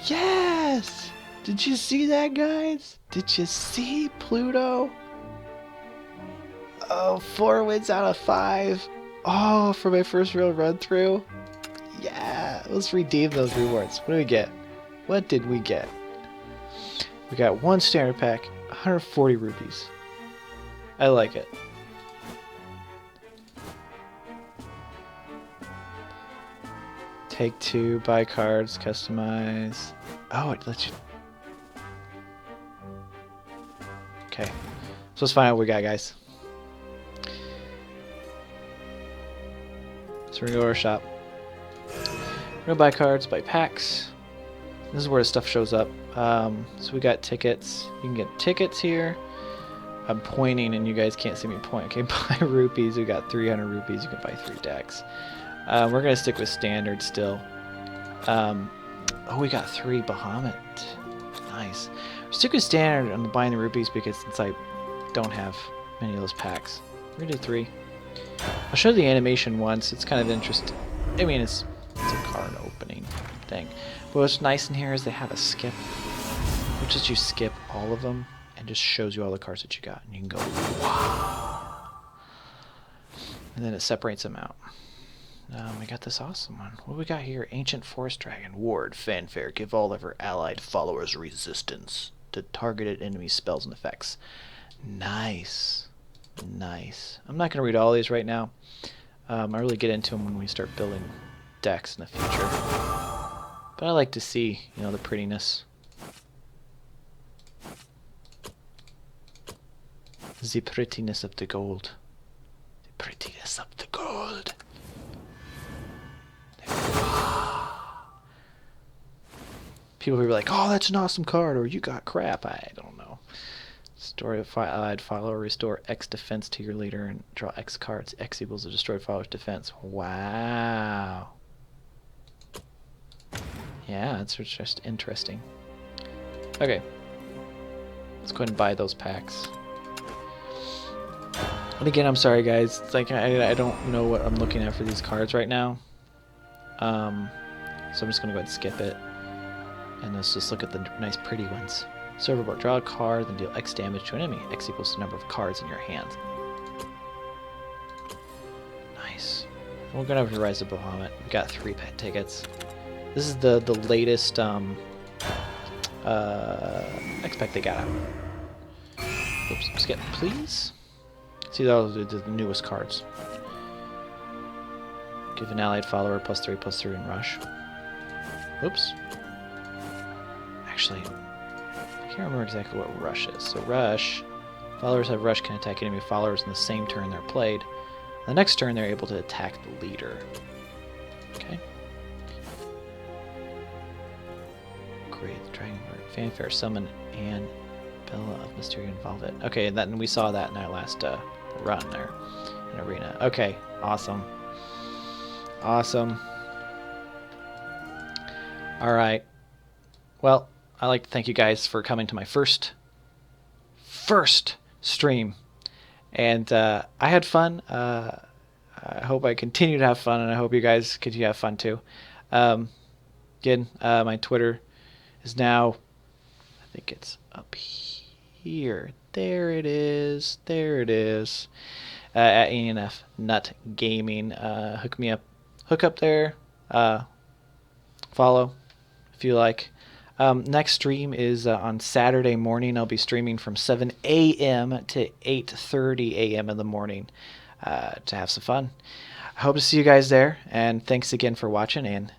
Yes! Did you see that, guys? Did you see Pluto? Oh, 4 wins out of 5. Oh, for my first real run through. Yeah, let's redeem those rewards. What do we get? What did we get? We got 1 standard pack, 140 rupees. I like it. Take 2, buy cards, customize. Oh, it lets you. Okay, so let's find out what we got, guys. So we're gonna go to our shop. We're gonna buy cards, buy packs. This is where the stuff shows up. So we got tickets. You can get tickets here. I'm pointing and you guys can't see me point. Okay, buy rupees. We got 300 rupees. You can buy 3 decks. We're gonna stick with standard still. Oh, we got 3 Bahamut. Nice. Stick with standard on buying the rupees because since I don't have many of those packs, we're gonna do 3. I'll show the animation once. It's kind of interesting. I mean, it's a card opening thing. But what's nice in here is they have a skip, which is you skip all of them and just shows you all the cards that you got, and you can go wow. And then it separates them out. We got this awesome one. What do we got here? Ancient Forest Dragon. Ward. Fanfare. Give all of her allied followers resistance to targeted enemy spells and effects. Nice. Nice. I'm not going to read all these right now. I really get into them when we start building decks in the future. But I like to see, you know, the prettiness. The prettiness of the gold. The prettiness of the gold. People will be like, oh, that's an awesome card, or you got crap. I don't know. Story of allied follower. Restore X defense to your leader and draw X cards. X equals the destroyed follower's defense. Wow. Yeah, that's just interesting. Okay. Let's go ahead and buy those packs. And again, I'm sorry, guys. It's like I don't know what I'm looking at for these cards right now. So I'm just going to go ahead and skip it. And let's just look at the nice pretty ones. Serverboard. Draw a card, then deal X damage to an enemy. X equals the number of cards in your hand. Nice. We're going over to Rise of Bahamut. We got 3 pet tickets. This is the latest X-Pack they got out. Oops, skip, please. See, those are the newest cards. Give an allied follower +3/+3 in Rush. Oops. Actually, I can't remember exactly what Rush is. So Rush, followers have Rush can attack enemy followers in the same turn they're played. The next turn they're able to attack the leader. Okay. Great, the Dragon Lord. Fanfare, summon, and Bella of Mystery involve it. Okay, and then we saw that in our last run there in Arena. Okay, awesome. Awesome. All right. Well, I'd like to thank you guys for coming to my first stream. And I had fun. I hope I continue to have fun, and I hope you guys continue to have fun too. Again, my Twitter is now, I think it's up here. There it is. There it is. At anfnutgaming. Hook me up. Hook up there. Follow if you like. Next stream is on Saturday morning. I'll be streaming from 7 a.m. to 8:30 a.m. in the morning to have some fun. I hope to see you guys there, and thanks again for watching, and